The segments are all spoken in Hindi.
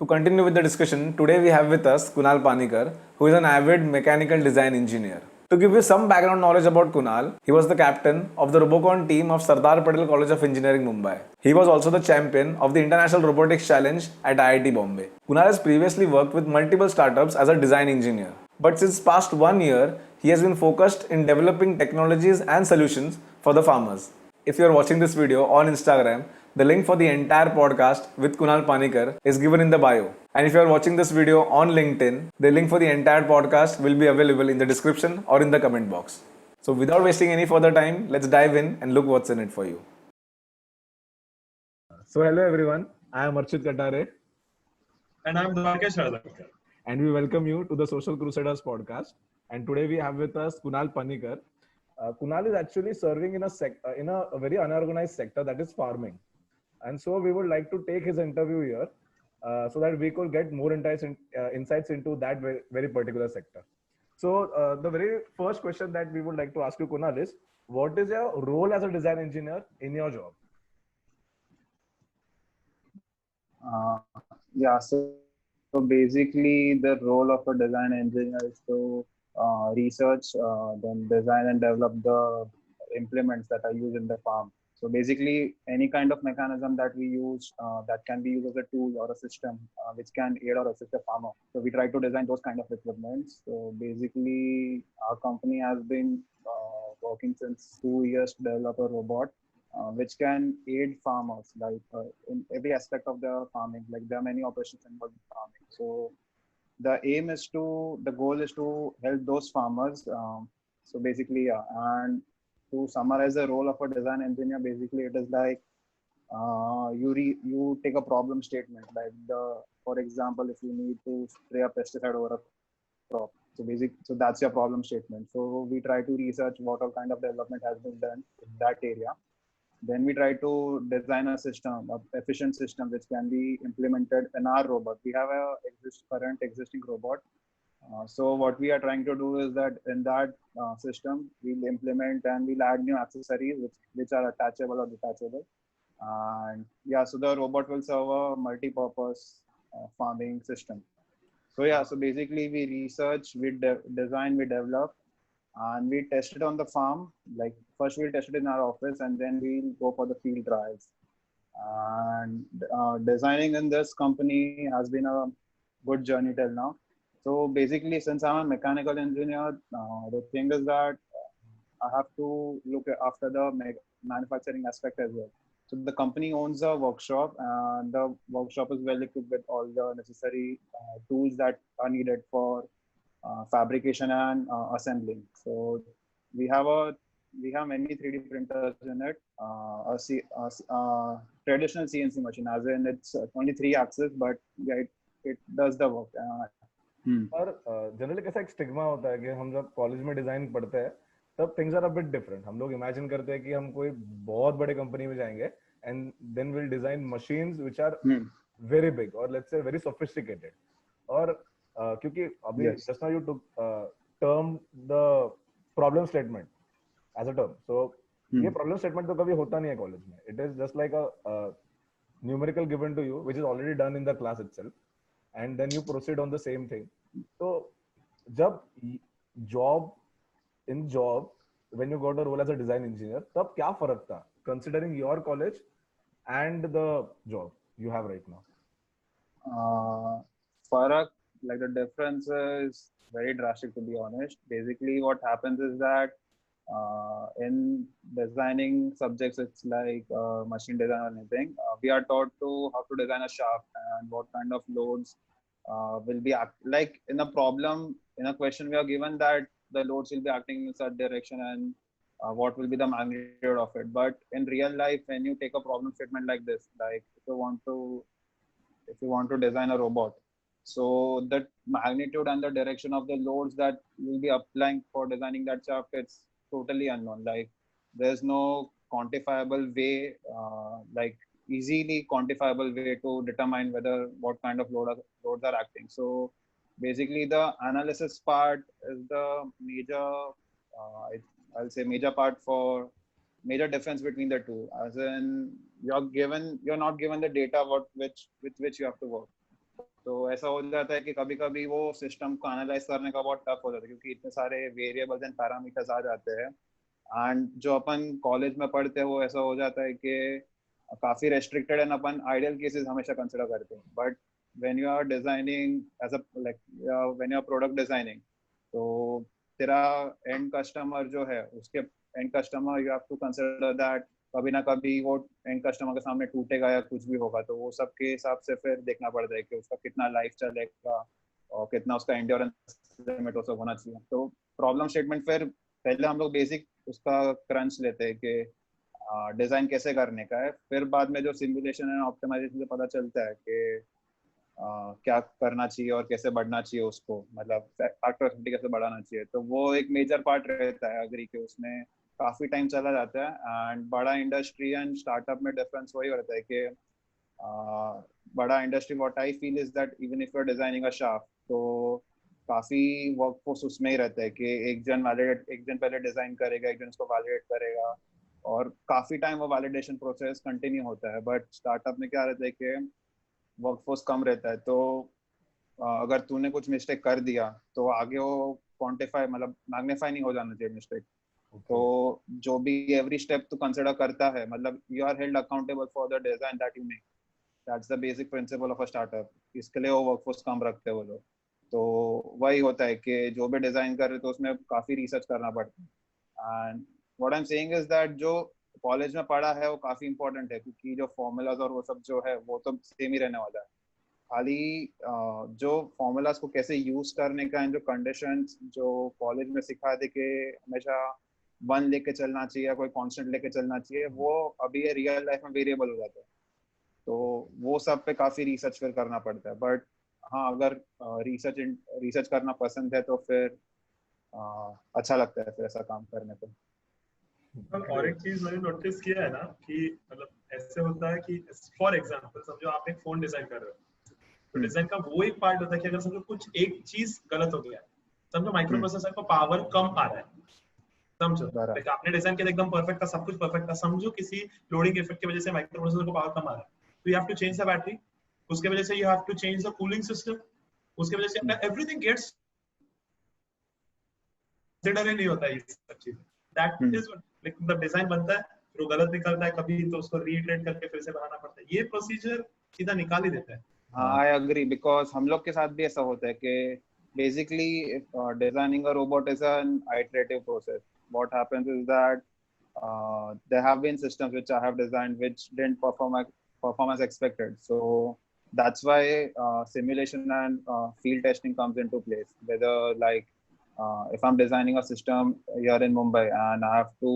To continue with the discussion, today we have with us Kunal Panikar, who is an avid mechanical design engineer. To give you some background knowledge about Kunal, he was the captain of the Robocon team of Sardar Patel College of Engineering, Mumbai. He was also the champion of the International Robotics Challenge at IIT Bombay. Kunal has previously worked with multiple startups as a design engineer. But since past 1 year, he has been focused in developing technologies and solutions for the farmers. If you are watching this video on Instagram, the link for the entire podcast with Kunal Panikar is given in the bio. And if you are watching this video on LinkedIn, the link for the entire podcast will be available in the description or in the comment box. So without wasting any further time, let's dive in and look what's in it for you. So hello everyone, I am Archit Katare. And I'm Dwarkesh Radhankar. And we welcome you to the Social Crusaders podcast. And today we have with us Kunal Panikar. Kunal is actually serving in a very unorganized sector, that is farming. And so we would like to take his interview here so that we could get more insights into that very particular sector. So the very first question that we would like to ask you, Kunal, is what is your role as a design engineer in your job? So basically the role of a design engineer is to research, then design and develop the implements that are used in the farm. So basically any kind of mechanism that we use that can be used as a tool or a system which can aid or assist a farmer. So we try to design those kind of equipments. So basically our company has been working since 2 years to develop a robot which can aid farmers in every aspect of the farming. Like there are many operations involved in farming. So the goal is to help those farmers. So basically, and to summarize the role of a design engineer, basically it is like you take a problem statement, like for example, if you need to spray a pesticide over a crop. So that's your problem statement. So we try to research what all kind of development has been done in that area. Then we try to design a system, an efficient system, which can be implemented in our robot. We have a current existing robot. So what we are trying to do is that in that system, we'll implement and we'll add new accessories which are attachable or detachable. And yeah, so the robot will serve a multi-purpose farming system. So yeah, so basically we research, we design, we develop, and we test it on the farm. Like first we'll test it in our office and then we'll go for the field trials. And designing in this company has been a good journey till now. So basically, since I'm a mechanical engineer, the thing is that I have to look after the manufacturing aspect as well. So the company owns a workshop, and the workshop is well equipped with all the necessary tools that are needed for fabrication and assembling. So we have many 3D printers in it. Traditional CNC machine, as in it's only 3 axis, but yeah, it does the work. पर जनरली कैसा एक स्टिग्मा होता है कि हम जब कॉलेज में डिजाइन पढ़ते हैं तब things are a bit different. हम लोग इमेजिन करते हैं कि हम कोई बहुत बड़े कंपनी में जाएंगे and then will design machines which are very big और लेट्स से वेरी सोफिस्टिकेटेड. और क्योंकि अभी just now you took term the problem statement as a term. So ये प्रॉब्लम स्टेटमेंट तो कभी होता नहीं है कॉलेज में. It is just like a numerical given to you which is already done in the class itself and then you proceed on the same thing. So jab job when you got a role as a design engineer, tab kya farak tha considering your college and the job you have right now? Farak, like the difference is very drastic, to be honest. Basically what happens is that in designing subjects, it's like machine design or anything. We are taught to how to design a shaft and what kind of loads will be like in a problem. In a question, we are given that the loads will be acting in such direction and what will be the magnitude of it. But in real life, when you take a problem statement like this, like if you want to design a robot, so the magnitude and the direction of the loads that you'll be applying for designing that shaft, it's totally unknown. Like there's no quantifiable way, like easily quantifiable way to determine whether what kind of loads are acting. So basically the analysis part is the major, I'll say major part for major difference between the two. As in you're not given the data with which you have to work. तो ऐसा हो जाता है कि कभी कभी वो सिस्टम को एनालाइज करने का बहुत टफ हो जाता है, क्योंकि इतने सारे वेरिएबल्स एंड पैरामीटर्स आ जाते हैं। एंड जो अपन कॉलेज में पढ़ते हैं वो ऐसा हो जाता है कि काफी रेस्ट्रिक्टेड एंड अपन आइडियल केसेस हमेशा कंसिडर करते हैं। But when you are designing as a like when you are product designing, तो तेरा एंड कस्टमर जो है, उसके end customer you have to consider that कभी ना कभी वो एंड कस्टमर के सामने टूटेगा या कुछ भी होगा, तो वो सबके हिसाब से फिर देखना पड़ता है कि उसका कितना लाइफ चलेगा और कितना उसका एंड्योरेंस लिमिट वो सब होना चाहिए। तो प्रॉब्लम स्टेटमेंट फिर पहले हम लोग बेसिक उसका क्रंच लेते हैं कि डिजाइन कैसे करने का है, फिर बाद में जो सिमुलेशन एंड ऑप्टिमाइजेशन से पता चलता है कि क्या करना चाहिए और कैसे बढ़ना चाहिए उसको, मतलब फैक्टर कैसे बढ़ाना चाहिए। तो वो एक मेजर पार्ट रहता है अग्री के, उसमें काफी टाइम चला जाता है। एंड बड़ा इंडस्ट्री एंड स्टार्टअप में डिफरेंस वही रहता है कि बड़ा industry what I feel is that even if you are designing a shaft, तो काफी वर्कफोर्स उसमें ही रहता है कि एक जन पहले डिजाइन करेगा, एक जन उसको वैलिडेट करेगा, और काफी टाइम वो वैलिडेशन प्रोसेस कंटिन्यू होता है। बट स्टार्टअप में क्या रहता है कि वर्कफोर्स कम रहता है, तो अगर तूने कुछ मिस्टेक कर दिया तो आगे वो क्वांटिफाई मतलब मैग्नीफाई नहीं हो जाना चाहिए मिस्टेक। तो जो भी एवरी स्टेप तू कंसिडर करता है, मतलब you are held accountable for the design that you make. That's the basic principle of a startup. इसके लिए वो वर्कफोर्स कम रखते हैं वो लोग। तो वही होता है कि जो भी डिजाइन कर रहे तो उसमें काफी रिसर्च करना पड़ता है। And what I am saying is that जो कॉलेज में पढ़ा है वो काफी इंपॉर्टेंट है, क्योंकि जो फॉर्मूलाज और वो सब जो है वो तो सेम ही रहने वाला है। खाली जो फॉर्मूलाज को कैसे यूज करने का एंड जो कंडीशंस जो कॉलेज में सिखा दे के हमेशा वन लेके चलना चाहिए या कोई कांस्टेंट लेके चलना चाहिए, वो अभी ये रियल लाइफ में वेरिएबल हो जाता है। तो वो सब पे काफी रिसर्च फिर करना पड़ता है। बट हाँ, अगर रिसर्च करना पसंद है तो फिर अच्छा लगता है फिर ऐसा काम करने पे। और एक चीज मैंने नोटिस किया है ना कि मतलब ऐसे होता है कि फॉर एग्जांपल समझो आप एक फोन डिजाइन कर रहे हो, तो डिजाइन का वो एक पार्ट होता है कि अगर समझो कुछ एक चीज गलत हो गया है, समझो माइक्रो प्रोसेसर को पावर कम आ रहा है, समझो बराबर। लाइक आपने डिजाइन किया एकदम परफेक्ट था, सब कुछ परफेक्ट था, समझो किसी लोडिंग इफेक्ट की वजह से माइक्रो प्रोसेसर को पावर कम आ रहा है, तो you have to change the battery, उसके वजह से you have to change the cooling system, उसके वजह से एवरीथिंग गेट्स कंसिडर ही नहीं होता है ये सब चीजें। That is like the design बनता है, फिर वो गलत निकलता है कभी, तो उसको रीइटरेट करके फिर से बनाना पड़ता है, ये प्रोसीजर सीधा निकाल ही देता है। आई एग्री, बिकॉज हम लोग के साथ भी ऐसा होता है कि basically designing a robot is an iterative process. What happens is that there have been systems which I have designed which didn't perform as expected. So that's why simulation and field testing comes into place. Whether like if I'm designing a system here in Mumbai and I have to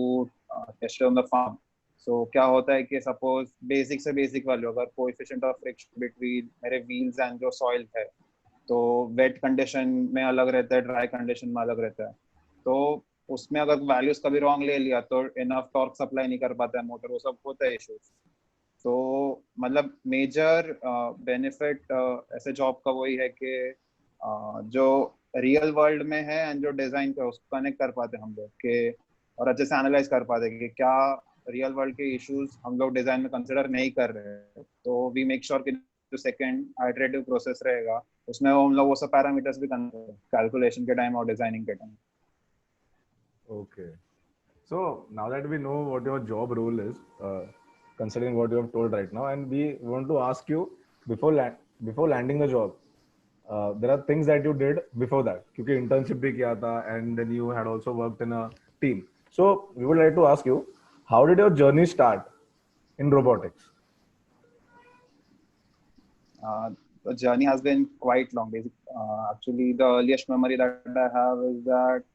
test it on the farm, so क्या होता है कि सपोज बेसिक से बेसिक वैल्यू अगर कोएफिशिएंट ऑफ फ्रिक्शन बिटवीन मेरे व्हील्स एंड जो सॉइल है, तो वेट कंडीशन में अलग रहता है, ड्राई कंडीशन में अलग रहता है। तो उसमें अगर वैल्यूज कभी रॉन्ग ले लिया तो इनफ टॉर्क सप्लाई नहीं कर पाता है मोटर, वो सब होता है इश्यूज। तो मतलब मेजर बेनिफिट ऐसे जॉब का वही है कि जो रियल वर्ल्ड में है एंड जो डिजाइन का उसको कनेक्ट कर पाते हैं हम लोग के, और अच्छे से एनालाइज कर पाते हैं कि क्या रियल वर्ल्ड के इश्यूज हम लोग डिजाइन में कंसिडर नहीं कर रहे हैं। तो वी मेक श्योर कि जो सेकंड आइटरेटिव प्रोसेस रहेगा उसमें हम लोग वो सब पैरामीटर्स भी कैलकुलेशन के टाइम और डिजाइनिंग के time. Okay. So now that we know what your job role is, considering what you have told right now, and we want to ask you before landing the job, there are things that you did before that. क्योंकि internship भी किया था, and then you had also worked in a team. So we would like to ask you, how did your journey start in robotics? The journey has been quite long. Actually, the earliest memory that I have is that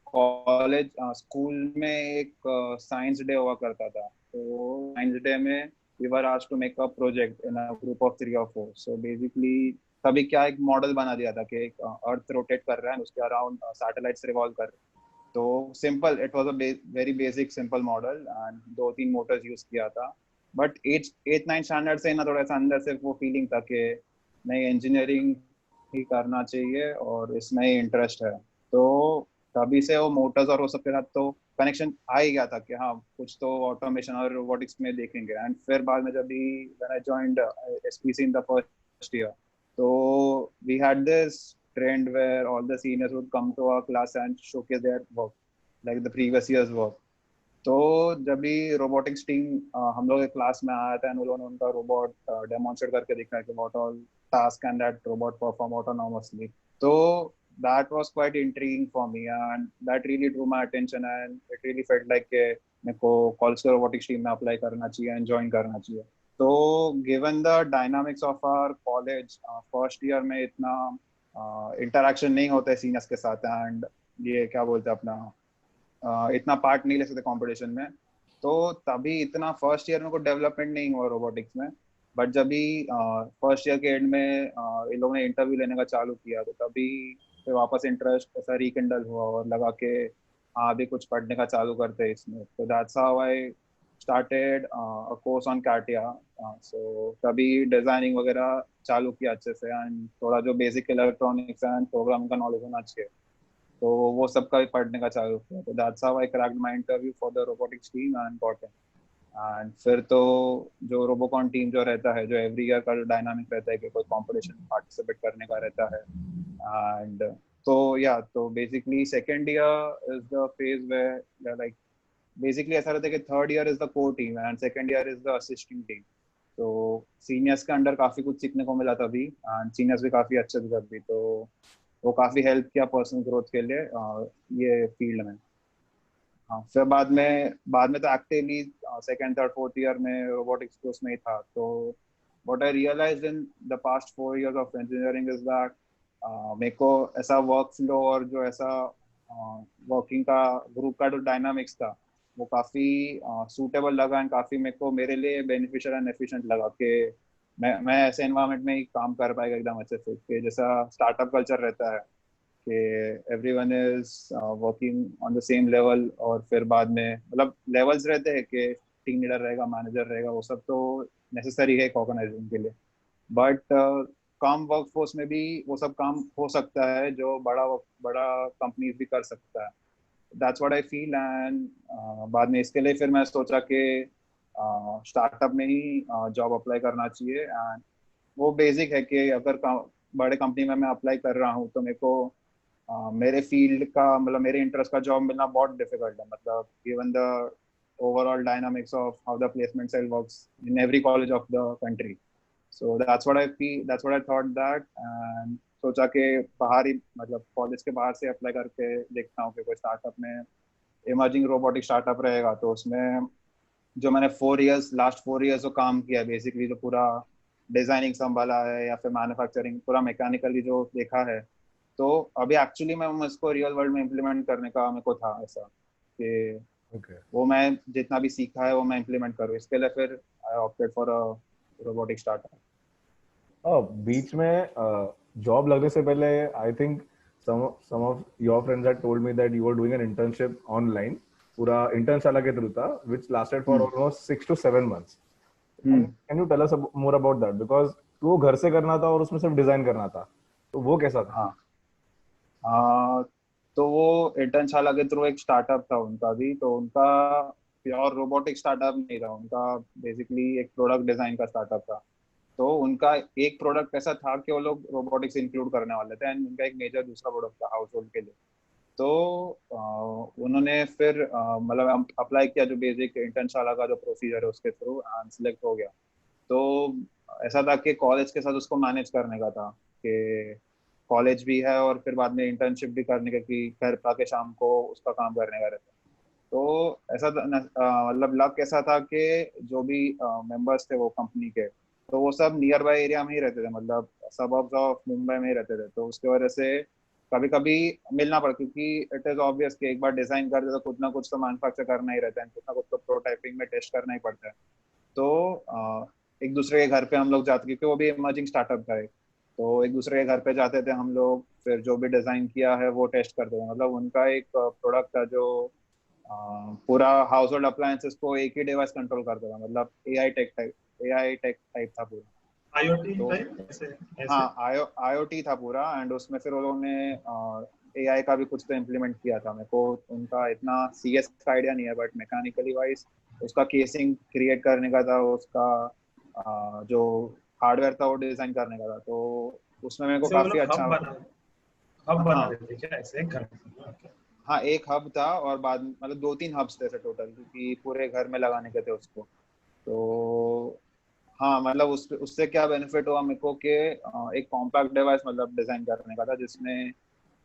college school में एक साइंस डे हुआ करता था। तो साइंस डे में we were asked to make a project in a group of 3 or 4। So basically तभी क्या एक मॉडल बना दिया था कि एक अर्थ रोटेट कर रहा है, उसके अराउंड सैटेलाइट्स रिवॉल्व कर रहे हैं। तो simple, it was a very basic simple model and 2-3 Motors use किया था। बट 8th-9th स्टैंडर्ड से ना थोड़ा सा अंदर से वो फीलिंग था कि नहीं, इंजीनियरिंग ही करना चाहिए और इसमें ही इंटरेस्ट है। तो तभी से वो मोटर्स और वो सब के साथ तो कनेक्शन आ ही गया था कि हाँ कुछ तो ऑटोमेशन और रोबोटिक्स में देखेंगे। एंड फिर बाद में जब भी when I joined SPC in the first first year. So we had this trend where all the seniors would come to our class and showcase their work, like the previous year's work. तो जब भी रोबोटिक्स टीम हम लोग के क्लास में आया था, उन्होंने उनका रोबोट डेमोन्स्ट्रेट करके दिखाया कि what all task can that robot perform autonomously. तो that was quite intriguing for me, and that really drew my attention, and it really felt like कि मेरे को कॉलेज के रोबोटिक्स टीम में अप्लाई करना चाहिए एंड ज्वाइन करना चाहिए. तो given the dynamics of our college, first year में इतना इंटरेक्शन नहीं होता है सीनियर्स के साथ, एंड ये क्या बोलते हैं अपना इतना पार्ट नहीं ले सकते कंपटीशन में. तो तभी इतना फर्स्ट ईयर में कोई डेवलपमेंट नहीं हुआ रोबोटिक्स में. बट जब भी फर्स्ट ईयर के एंड में इन लोगों ने इंटरव्यू लेने का चालू किया, तो तभी फिर वापस इंटरेस्ट ऐसा रिकिंडल हुआ और लगा कि हाँ अभी कुछ पढ़ने का चालू करते हैं इसमें. तो that's how I started a course on CATIA. So तभी डिजाइनिंग वगैरह चालू किया अच्छे से, एंड थोड़ा जो बेसिक इलेक्ट्रॉनिक्स एंड प्रोग्रामिंग का नॉलेज होना चाहिए, तो वो सब का भी पढ़ने का चालू किया. तो that's how I cracked my interview for the robotics team and got in. And फिर तो जो रोबोकॉन टीम जो रहता है, जो एवरी ईयर का डायनामिक रहता है कि कोई कंपटीशन में पार्टिसिपेट करने का रहता है. एंड तो या तो basically second year is the phase where like basically ऐसा रहता है कि third year is the core team and second year is the assisting team. तो सीनियर्स के अंडर काफी कुछ सीखने को मिला तभी, एंड सीनियर्स भी काफी अच्छे थे तभी. तो वो काफी हेल्प किया पर्सनल ग्रोथ के लिए ये फील्ड में. हाँ, फिर बाद में तो actively second third fourth year में रोबोटिक्स कोर्स में ही था. तो what I realised in the past 4 years of engineering is that मेरे को ऐसा वर्क फ्लो और जो ऐसा वर्किंग का ग्रुप का जो डायनामिक्स था वो काफी सूटेबल लगा, एंड काफी मेरे लिए बेनिफिशियल एंड एफिशिएंट लगा कि मैं ऐसे एनवायरनमेंट में ही काम कर पाएगा एकदम अच्छे से. कि जैसा स्टार्टअप कल्चर रहता है कि everyone is working on the same level, और फिर बाद में मतलब लेवल्स रहते हैं कि टीम लीडर रहेगा, मैनेजर रहेगा, वो सब तो नेसेसरी है एक ऑर्गेनाइजेशन के लिए. बट कम वर्कफोर्स में भी वो सब काम हो सकता है जो बड़ा कंपनीज भी कर सकता है. That's what I feel. And बाद में इसके लिए फिर मैं सोचा कि स्टार्टअप में ही जॉब अप्लाई करना चाहिए. एंड वो बेसिक है कि अगर बड़े कंपनी में मैं अप्लाई कर रहा हूँ तो मेरे को मेरे फील्ड का मतलब मेरे इंटरेस्ट का जॉब मिलना बहुत डिफिकल्ट है. मतलब given the overall dynamics of how the placement cell works in every college of the country. So that's what I feel, that's what I thought that. And सोचा कि बाहर ही मतलब कॉलेज के बाहर से अप्लाई करके देखता हूँ कि कोई स्टार्टअप में इमर्जिंग रोबोटिक स्टार्टअप रहेगा. तो उसमें जो मैंने लास्ट 4 years जो काम किया है, बेसिकली जो पूरा डिजाइनिंग संभाला है या फिर मैन्युफैक्चरिंग पूरा मैकेनिकली जो देखा है, तो अभी एक्चुअली मैं इसको रियल वर्ल्ड में इम्प्लीमेंट करने का मेरे को था ऐसा कि वो मैं जितना भी सीखा है वो मैं इम्प्लीमेंट करूँ. इसके लिए फिर I opted for a robotic startup. बीच में जॉब लगने से पहले I think some of your friends had told me that you were doing an internship online. पूरा internship के थ्रू था which lasted for almost 6 to 7 months. Can you tell us more about that? Because वो घर से करना था और उसमें सिर्फ डिजाइन करना था, तो वो कैसा था? हाँ, तो वो इंटर्नशाला के थ्रू एक स्टार्टअप था उनका भी. तो उनका प्योर रोबोटिक स्टार्टअप नहीं था, उनका बेसिकली एक प्रोडक्ट डिजाइन का स्टार्टअप था. तो उनका एक प्रोडक्ट ऐसा था कि वो लोग रोबोटिक्स इंक्लूड करने वाले थे, एंड उनका एक मेजर दूसरा प्रोडक्ट था हाउस होल्ड के लिए. तो उन्होंने फिर मतलब अप्लाई किया जो बेसिक इंटर्नशाला का जो प्रोसीजर है उसके थ्रू, एंड सिलेक्ट हो गया. तो ऐसा था कि कॉलेज के साथ उसको मैनेज करने का था कि कॉलेज भी है और फिर बाद में इंटर्नशिप भी करने का, कि घर आके शाम को उसका काम करने का रहता. तो ऐसा मतलब लक ऐसा था कि जो भी मेंबर्स थे वो कंपनी के, तो वो सब नियर बाय एरिया में ही रहते थे, मतलब सबर्ब्स ऑफ मुंबई में ही रहते थे. तो उसकी वजह से कभी कभी मिलना पड़ा, क्योंकि इट इज ऑब्वियस कि एक बार डिजाइन करते तो कुछ ना कुछ तो मैन्युफैक्चर करना ही रहता है, कुछ ना कुछ तो प्रोटोटाइपिंग में टेस्ट करना ही पड़ता है. तो एक दूसरे के घर पे हम लोग जाते, क्योंकि वो भी इमर्जिंग स्टार्टअप था एक, तो एक दूसरे के घर पे जाते थे हम लोग, फिर जो भी डिजाइन किया है वो टेस्ट करते थे. मतलब उनका एक प्रोडक्ट था जो पूरा हाउस होल्ड अप्लायंसेस को एक ही डिवाइस कंट्रोल करता था. मतलब एआई टेक टाइप था पूरा. IoT तो टाइप ऐसे हाँ, IoT था पूरा. एंड उसमें फिर उन्होंने एआई का भी कुछ तो इम्प्लीमेंट किया था. मेरे को उनका इतना सीएस का आइडिया नहीं है, बट मैकेनिकली वाइज उसका केसिंग क्रिएट करने का था, उसका जो हार्डवेयर था वो डिजाइन करने का था, तो उसमें मेरे को ऐसे वो काफी लोग अच्छा। हब बना हाँ देते थे क्या ऐसे एक घर में? Okay. हाँ, एक हब था और बाद मतलब 2-3 हब्स थे टोटल, क्योंकि पूरे घर में लगाने के थे उसको। तो हाँ मतलब उससे क्या बेनिफिट हुआ मेरे को कि एक कॉम्पैक्ट डिवाइस मतलब डिजाइन करने का था, जिसमें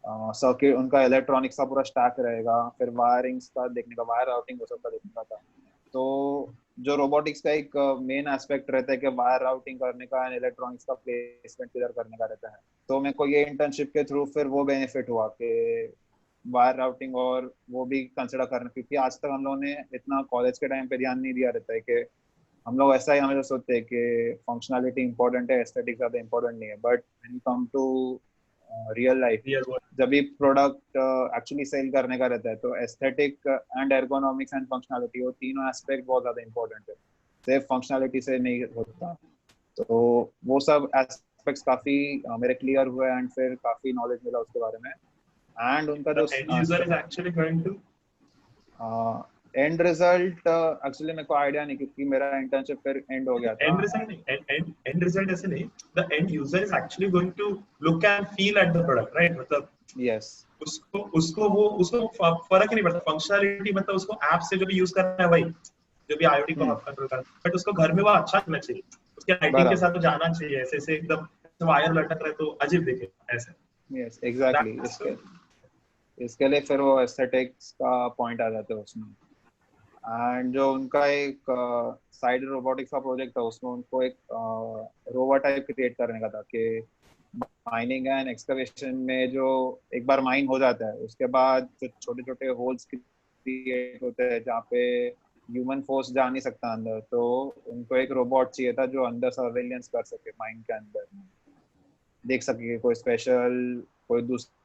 सर्किट उनका इलेक्ट्रॉनिक्स का पूरा स्टैक रहेगा, फिर वायरिंग्स का देखने का, वायर राउटिंग वो सब का देखने का था। तो जो रोबोटिक्स का एक मेन एस्पेक्ट रहता है कि वायर राउटिंग करने का एंड इलेक्ट्रॉनिक्स का प्लेसमेंट किधर करने का रहता है। तो मेरे को ये इंटर्नशिप के थ्रू फिर वो बेनिफिट हुआ कि वायर राउटिंग और वो भी कंसिडर करना, क्योंकि आज तक हम लोगों ने इतना कॉलेज के टाइम पे ध्यान नहीं दिया रहता है कि हम लोग ऐसा ही हमेशा सोचते हैं कि फंक्शनैलिटी इंपॉर्टेंट है, एस्थेटिक्स ज्यादा इंपॉर्टेंट नहीं है, but when you come to real life, Real world. जब भी प्रोडक्ट एक्चुअली सेल करने का रहता है, तो aesthetic and ergonomics and functionality वो तीनों एस्पेक्ट बहुत ज्यादा इंपॉर्टेंट है, सिर्फ फंक्शनैलिटी से नहीं होता। तो वो सब एस्पेक्ट्स काफी मेरे क्लियर हुए एंड फिर काफी नॉलेज मिला उसके बारे में। एंड उनका जो The end user is actually going to and result actually मेरे को आइडिया नहीं, क्योंकि मेरा इंटर्नशिप फिर एंड हो गया था। end result नहीं, end result ऐसे नहीं, the end user is actually going to look and feel at the product, right? मतलब यस उसको उसको फर्क ही नहीं पड़ता फंक्शनैलिटी, मतलब उसको ऐप से जो भी यूज करना है वही, जो भी आईओटी को कंट्रोल करना है, बट उसको घर में वो अच्छा लगना चाहिए, उसके लाइटिंग के साथ बराबर, तो जाना चाहिए, ऐसे ऐसे एकदम वायर लटक रहे तो अजीब दिखे ऐसे। यस एग्जैक्टली, That's इसके लिए फिर वो एस्थेटिक्स का पॉइंट आ जाता है उसमें। एंड जो उनका एक साइड रोबोटिक्स का प्रोजेक्ट था, उसमें उनको एक रोवर टाइप क्रिएट करने का था कि माइनिंग एंड एक्सकवेशन में जो एक बार माइन हो जाता है, उसके बाद जो छोटे छोटे होल्स क्रिएट होते हैं जहाँ पे ह्यूमन फोर्स जा नहीं सकता अंदर, तो उनको एक रोबोट चाहिए था जो अंदर सर्वेलेंस कर सके, माइन के अंदर देख सके कि कोई स्पेशल, कोई दूसरे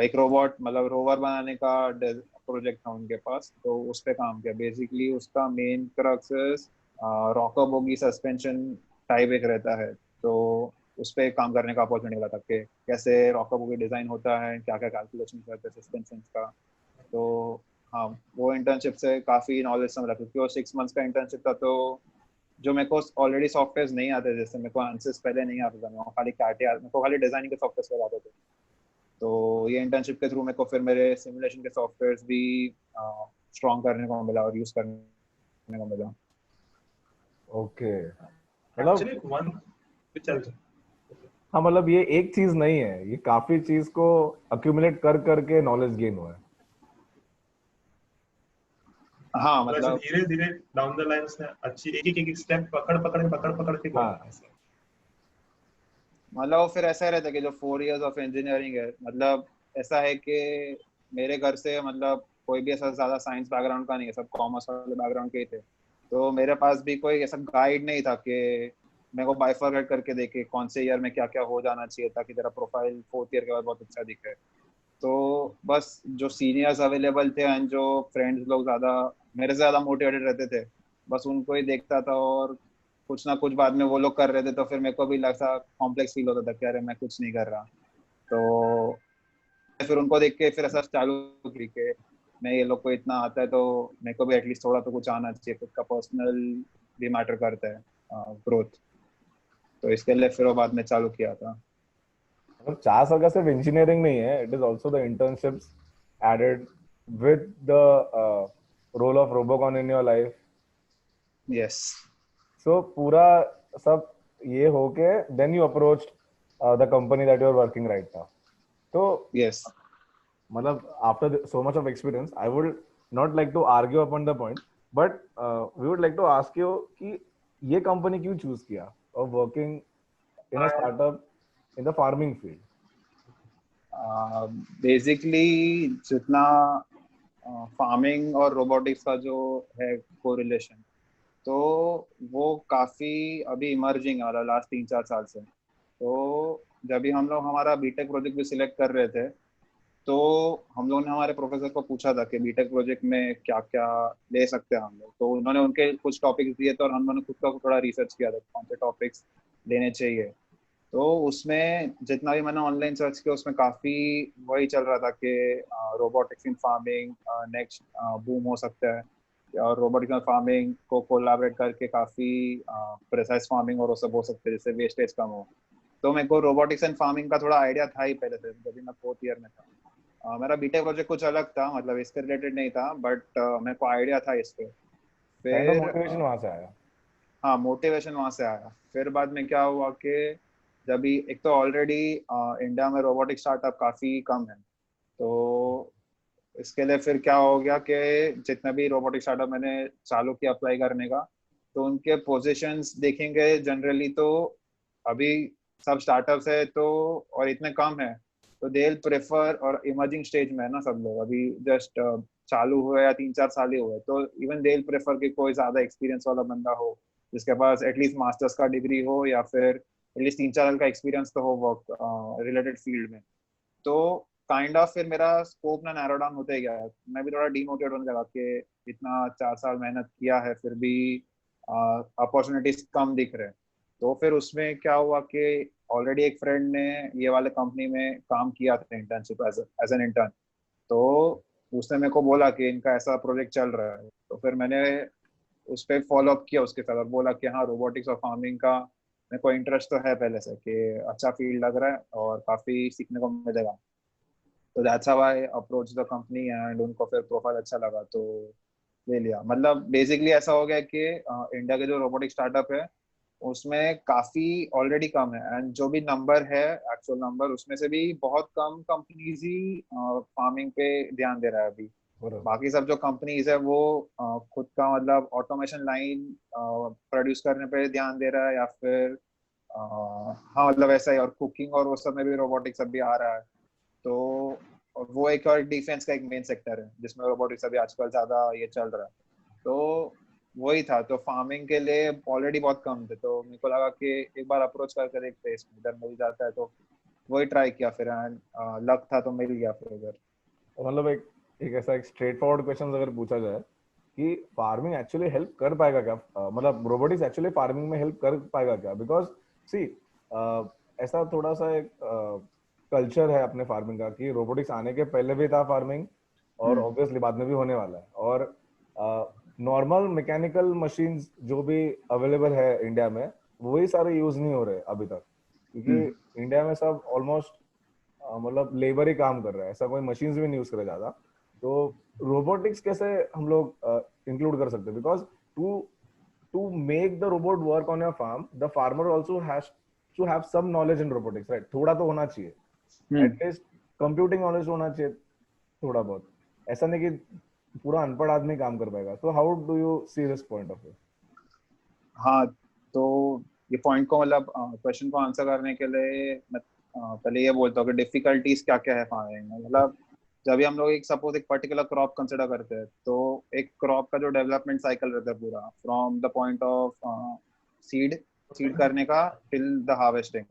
एक रोबोट मतलब रोवर बनाने का प्रोजेक्ट था उनके पास, तो उस पे काम किया। बेसिकली उसका main crux rocker bogie suspension type एक रहता है, तो उस पे काम करने का अपॉर्चुनिटी मिला था कि कैसे रॉकर बोगी डिजाइन होता है, क्या क्या कैलकुलेशन करते हैं सस्पेंशन का। तो हाँ, वो इंटर्नशिप से काफी नॉलेज मिला, क्योंकि वो 6 मंथ्स का इंटर्नशिप था। तो जो मेरे को ऑलरेडी सॉफ्टवेयर नहीं आते, जैसे मेरे को आंसर्स पहले नहीं आता था, मेरे को खाली काटे, मेरे को खाली डिजाइनिंग के सॉफ्टवेयर आते थे। तो ये इंटर्नशिप के थ्रू मेरे को फिर मेरे सिमुलेशन के सॉफ्टवेयर्स भी स्ट्रॉन्ग करने को मिला और यूज करने को मिला। ओके, मतलब actually one which also हाँ, मतलब ये एक चीज नहीं है, ये काफी चीज को अक्यूमुलेट कर करके नॉलेज गेन हुआ है। हाँ तो ऐसे मतलब धीरे धीरे डाउन द लाइन उसने अच्छी एक एक स्टेप पकड़ के गया हाँ, ऐसे। मतलब वो फिर ऐसा रहता है कि जो 4 इयर्स ऑफ इंजीनियरिंग है, मतलब ऐसा है कि मेरे घर से मतलब कोई भी ऐसा ज्यादा साइंस बैकग्राउंड का नहीं है, सब कॉमर्स वाले बैकग्राउंड के ही थे। तो मेरे पास भी कोई ऐसा गाइड नहीं था कि मेरे को बाइफरकेट करके देखे कौन से ईयर में क्या क्या हो जाना चाहिए ताकि तेरा प्रोफाइल 4th ईयर के बाद बहुत अच्छा दिखे। तो बस जो सीनियर्स अवेलेबल थे एंड जो फ्रेंड्स लोग ज्यादा मेरे से ज्यादा मोटिवेटेड रहते थे, बस उनको ही देखता था, और कुछ ना कुछ बाद में वो लोग कर रहे थे, तो फिर मेरे को भी लगता कॉम्प्लेक्स फील होता था कि अरे मैं कुछ नहीं कर रहा। तो फिर उनको देख के फिर ऐसा चालू की कि मैं, ये लोग को इतना आता है तो मेरे को भी एटलीस्ट थोड़ा तो कुछ आना चाहिए, खुद का पर्सनल भी मैटर करता है ग्रोथ। तो इसके लिए फिर वो बाद में चालू किया था। मतलब 4 साल का सिर्फ इंजीनियरिंग नहीं है, it is also the internships added with the role of Robocon in your life. Yes so पूरा सब ये होके then you approach the company that you are working right now. तो यस मतलब after so much of experience I would not like to argue upon the point, but we would like to ask you कि ये कंपनी क्यों चूज किया of working in a startup in the farming field? Basically जितना फार्मिंग और रोबोटिक्स का जो है कोरिलेशन, तो वो काफी अभी इमर्जिंग है वाला लास्ट 3-4 साल से। तो जब भी हम लोग हमारा बीटेक प्रोजेक्ट भी सिलेक्ट कर रहे थे, तो हम लोग ने हमारे प्रोफेसर को पूछा था कि बीटेक प्रोजेक्ट में क्या क्या ले सकते हैं हम लोग, तो उन्होंने उनके कुछ टॉपिक्स दिए थे और हम लोगों ने खुद का थोड़ा रिसर्च किया था कौन से टॉपिक्स लेने चाहिए। तो उसमें जितना भी मैंने ऑनलाइन सर्च किया, उसमें काफी वही चल रहा था कि रोबोटिक्स इन फार्मिंग नेक्स्ट बूम हो सकता है। और रोबोटिक्स में फार्मिंग को कोलैबोरेट करके काफी प्रिसाइज फार्मिंग और वो सब हो सकते हैं जिससे वेस्टेज कम हो। तो मेरे को रोबोटिक्स एंड फार्मिंग का थोड़ा आइडिया था ही पहले से, जब भी मैं 4th ईयर में था। मेरा बीटेक प्रोजेक्ट कुछ अलग था, मतलब इसके रिलेटेड नहीं था, बट मेरे को आइडिया था इस पे। काइंड ऑफ फिर मोटिवेशन वहां से आया। हाँ, मोटिवेशन वहां से आया। फिर बाद में क्या हुआ कि जब भी एक तो ऑलरेडी इंडिया में रोबोटिक स्टार्टअप काफी कम है, तो इसके लिए फिर क्या हो गया कि जितने भी रोबोटिक स्टार्टअप मैंने चालू किया अप्लाई करने का, तो उनके पोजीशंस देखेंगे जनरली तो अभी सब स्टार्टअप्स है तो और इतने कम है, तो दे विल प्रेफर, और इमर्जिंग स्टेज में है ना सब लोग, अभी जस्ट चालू हुए या 3-4 साल ही हुए, तो इवन दे विल प्रेफर कि कोई ज्यादा एक्सपीरियंस वाला बंदा हो जिसके पास एटलीस्ट मास्टर्स का डिग्री हो या फिर एटलीस्ट 3-4 साल का एक्सपीरियंस तो हो वर्क रिलेटेड फील्ड में। तो काइंड ऑफ फिर मेरा स्कोप ना नैरो डाउन होते गया। मैं भी थोड़ा डीमोटिवेट होने लगा कि इतना 4 साल मेहनत किया है फिर भी अपॉर्चुनिटीज कम दिख रहे। तो फिर उसमें क्या हुआ कि ऑलरेडी एक फ्रेंड ने ये वाले कंपनी में काम किया था इंटर्नशिप एज एन इंटर्न, तो उसने मेरे को बोला कि इनका ऐसा प्रोजेक्ट चल रहा है, तो फिर मैंने उस पर फॉलो अप किया उसके साथ और बोला कि हाँ, रोबोटिक्स और फार्मिंग का मेरे को इंटरेस्ट तो है पहले से, कि अच्छा फील्ड लग रहा है और काफी सीखने को मिलेगा। तो that's how I approach the company and उनको फिर प्रोफाइल अच्छा लगा तो ले लिया। मतलब बेसिकली ऐसा हो गया कि इंडिया के जो रोबोटिक स्टार्टअप है उसमें काफी ऑलरेडी कम है, एंड जो भी नंबर है, एक्चुअल नंबर, उसमें से भी बहुत कम कंपनीज ही फार्मिंग पे ध्यान दे रहा है अभी। बरोबर। बाकी सब जो कंपनीज है वो खुद का मतलब ऑटोमेशन लाइन प्रोड्यूस करने पे ध्यान दे रहा है, या फिर हाँ मतलब ऐसा ही, और कुकिंग और वो सब में भी रोबोटिक्स अभी आ रहा है। तो वो एक और डिफेंस का एक मेन सेक्टर है जिसमें रोबोटिक्स अभी आजकल ज्यादा ये चल रहा है। तो वही था, तो फार्मिंग के लिए ऑलरेडी बहुत कम थे, तो मेरे को लगा कि एक बार अप्रोच करके देखते हैं, इसमें इधर मिल जाता है, तो वही ट्राई किया फिर, एंड लक था तो मिल गया फिर उधर। मतलब एक एक ऐसा एक स्ट्रेट फॉरवर्ड क्वेश्चन अगर पूछा जाए कि फार्मिंग एक्चुअली हेल्प कर पाएगा क्या, मतलब रोबोटिक्स एक्चुअली फार्मिंग में हेल्प कर पाएगा क्या? बिकॉज सी ऐसा थोड़ा सा एक कल्चर है अपने फार्मिंग का कि रोबोटिक्स आने के पहले भी था फार्मिंग, और हम्म। ऑब्वियसली बाद में भी होने वाला है। और नॉर्मल मैकेनिकल मशीन्स जो भी अवेलेबल है इंडिया में, वही सारे यूज नहीं हो रहे अभी तक, हम्म। क्योंकि इंडिया में सब ऑलमोस्ट मतलब लेबर ही काम कर रहा है, ऐसा कोई मशीन्स भी नहीं यूज करे ज्यादा। तो रोबोटिक्स कैसे हम लोग इंक्लूड कर सकते हैं? Because to to make the robot work on your farm, the farmer also has to have some knowledge in robotics, right? थोड़ा तो होना चाहिए, हम्म। एटलीस्ट कंप्यूटिंग नॉलेज होना चाहिए थोड़ा बहुत। ऐसा नहीं कि पूरा अनपढ़ आदमी काम कर पाएगा। तो how do you see this point of view? हाँ, तो ये पॉइंट को मतलब क्वेश्चन को आंसर करने के लिए मैं पहले ये बोलता हूँ कि डिफिकल्टीज क्या क्या है फार्मिंग में। मतलब जब भी हम लोग एक सपोज एक पर्टिकुलर क्रॉप कंसिडर करते हैं, तो एक क्रॉप का जो डेवलपमेंट साइकिल रहता है पूरा from the point of seed seed करने का टिल द हार्वेस्टिंग,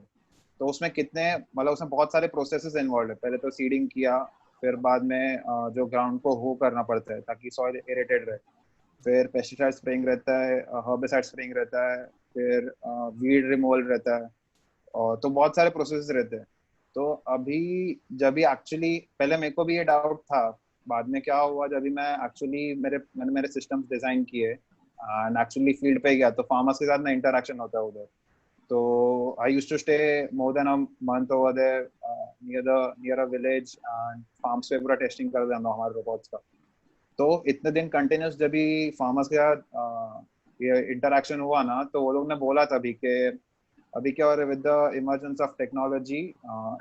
तो उसमें कितने मतलब उसमें बहुत सारे प्रोसेसेस इन्वॉल्व है। पहले तो सीडिंग किया, फिर बाद में जो ग्राउंड को हो करना पड़ता है ताकि सॉइल एरेटेड रहे, फिर पेस्टिसाइड स्प्रेइंग रहता है, हर्बिसाइड स्प्रेइंग रहता है, फिर वीड रिमूवल रहता है, और तो बहुत सारे प्रोसेस रहते हैं। तो अभी जब भी एक्चुअली पहले मेरे को भी ये डाउट था, बाद में क्या हुआ जब भी मैं एक्चुअली मैंने मेरे सिस्टम्स डिजाइन किए एंड एक्चुअली फील्ड पे गया, तो फार्मर्स के साथ ना इंटरेक्शन होता है उधर। तो I used to stay more than a month over there near a village, and farms पे पूरा टेस्टिंग कर देना हमारे रोबोट्स का। तो इतने दिन कंटिन्यूस जब भी फार्मर्स के साथ ये इंटरेक्शन हुआ ना, तो वो लोग ने बोला तभी कि अभी क्या हो रहा है with the emergence of technology,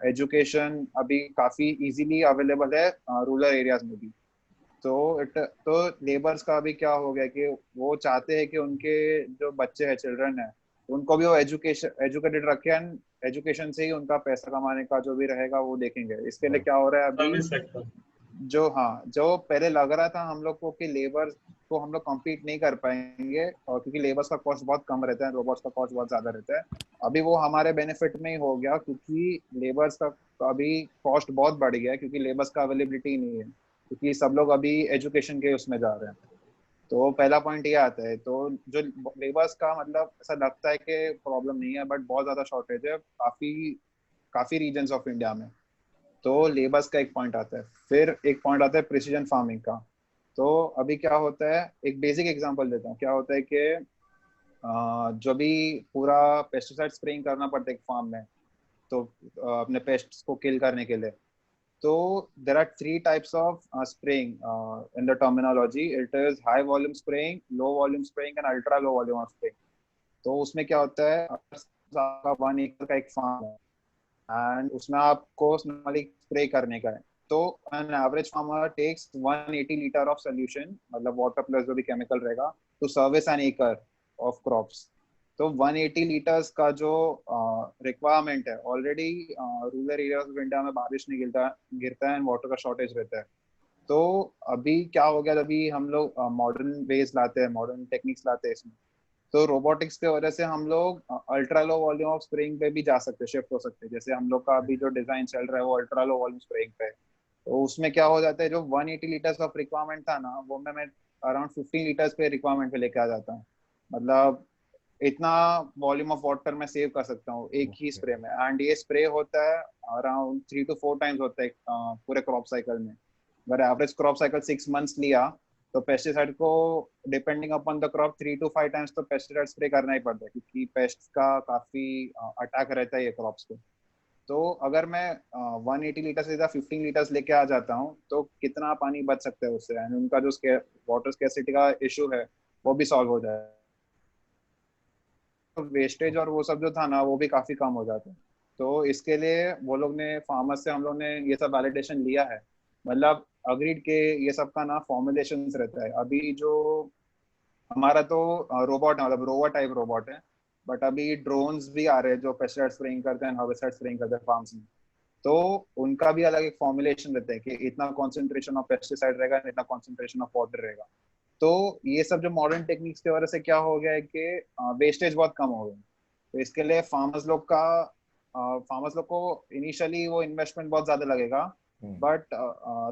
education अभी काफी इजीली अवेलेबल है रूरल एरियाज में भी। तो लेबर्स का अभी क्या हो गया कि वो चाहते हैं कि उनके जो बच्चे हैं, चिल्ड्रन है, उनको भी वो एजुकेटेड रखे, एंड एजुकेशन से ही उनका पैसा कमाने का जो भी रहेगा वो देखेंगे। इसके लिए क्या हो रहा है अभी, सर्विस सेक्टर। जो पहले लग रहा था हम लोग को कि लेबर को हम लोग कम्पीट नहीं कर पाएंगे, और क्योंकि लेबर्स का कॉस्ट बहुत कम रहता है, रोबोट्स का कॉस्ट बहुत ज्यादा रहता है, अभी वो हमारे बेनिफिट में ही हो गया, क्योंकि लेबर्स का अभी कॉस्ट बहुत बढ़ गया है, क्योंकि लेबर्स का अवेलेबिलिटी नहीं है, क्योंकि सब लोग अभी एजुकेशन के उसमें जा रहे हैं। तो पहला पॉइंट ये आता है। तो जो लेबर्स का मतलब ऐसा लगता है कि प्रॉब्लम नहीं है, बट बहुत ज्यादा शॉर्टेज है काफी काफी रीजन्स ऑफ इंडिया में। तो लेबर्स का एक पॉइंट आता है, फिर एक पॉइंट आता है प्रिसीजन फार्मिंग का। तो अभी क्या होता है, एक बेसिक एग्जांपल देता हूँ। क्या होता है कि जो भी पूरा पेस्टिसाइड स्प्रेइंग करना पड़ता है एक फार्म में, तो अपने पेस्ट्स को किल करने के लिए, तो there are three types of spraying in the terminology. It is high volume spraying, low volume spraying and ultra low volume of spraying. तो उसमें क्या होता है, आपका 1 एकड़ का एक फार्म है एंड उसमें आपको नॉर्मली स्प्रे करने का है। तो an average farmer takes 180 litre of solution, मतलब वाटर प्लस जो भी केमिकल रहेगा, to service an acre of crops. तो 180 लीटर्स का जो रिक्वायरमेंट है, already rural areas of India में बारिश नहीं गिरता है एंड वाटर का शॉर्टेज रहता है। तो अभी क्या हो गया, अभी हम लोग मॉडर्न वेज लाते हैं, मॉडर्न टेक्निक्स लाते हैं इसमें। तो रोबोटिक्स के वजह से हम लोग ultra low volume of spraying पे भी जा सकते हैं, शिफ्ट हो सकते हैं। जैसे हम लोग का अभी जो डिजाइन चल रहा है वो अल्ट्रा लो वॉल्यूम स्प्रेइंग पे है। तो उसमें क्या हो जाता है, जो 180 लीटर्स ऑफ रिक्वायरमेंट था ना, वो मैं अराउंड 15 लीटर्स पे रिक्वायरमेंट पे लेके आ जाता हूँ। मतलब इतना वॉल्यूम ऑफ वाटर मैं सेव कर सकता हूँ एक ही स्प्रे में। एंड ये स्प्रे होता है अराउंड 3 to 4 टाइम्स होता है पूरे क्रॉप साइकिल में। अगर एवरेज क्रॉप साइकिल 6 मंथ्स लिया, तो पेस्टिसाइड को depending upon the crop 3 to 5 times तो पेस्टिसाइड स्प्रे करना ही पड़ता है, क्योंकि पेस्ट का काफी अटैक रहता है ये क्रॉप्स पे। तो अगर मैं 180 लीटर से 15 लीटर्स लेके आ जाता हूँ, तो कितना पानी बच सकता है उससे, एंड उनका जो वाटर स्केर्सिटी का इशू है वो भी सॉल्व हो जाए। तो वेस्टेज और वो सब जो था ना, वो भी काफी कम हो जाता है। तो इसके लिए वो लोग ने, फार्मर्स से हम लोग ने ये सब वैलिडेशन लिया है। मतलब अग्रीड के ये सब का ना फॉर्मुलेशंस रहता है। अभी जो हमारा तो रोबोट है, मतलब रोवर टाइप रोबोट है, बट अभी ड्रोन्स भी आ रहे हैं जो पेस्टिसाइड स्प्रेइंग करते हैं, हार्वेस्टाइड स्प्रेइंग करते हैं फार्म्स में। तो उनका भी अलग एक फॉर्मुलेशन रहता है कि इतना कॉन्सेंट्रेशन ऑफ पेस्टिसाइड रहेगा, इतना कॉन्सेंट्रेशन ऑफ वाटर रहेगा। तो ये सब जो मॉडर्न टेक्निक्स की वजह से क्या हो गया है कि वेस्टेज बहुत कम हो गया। तो इसके लिए फार्मर्स लोग को इनिशियली वो इन्वेस्टमेंट बहुत ज्यादा लगेगा, बट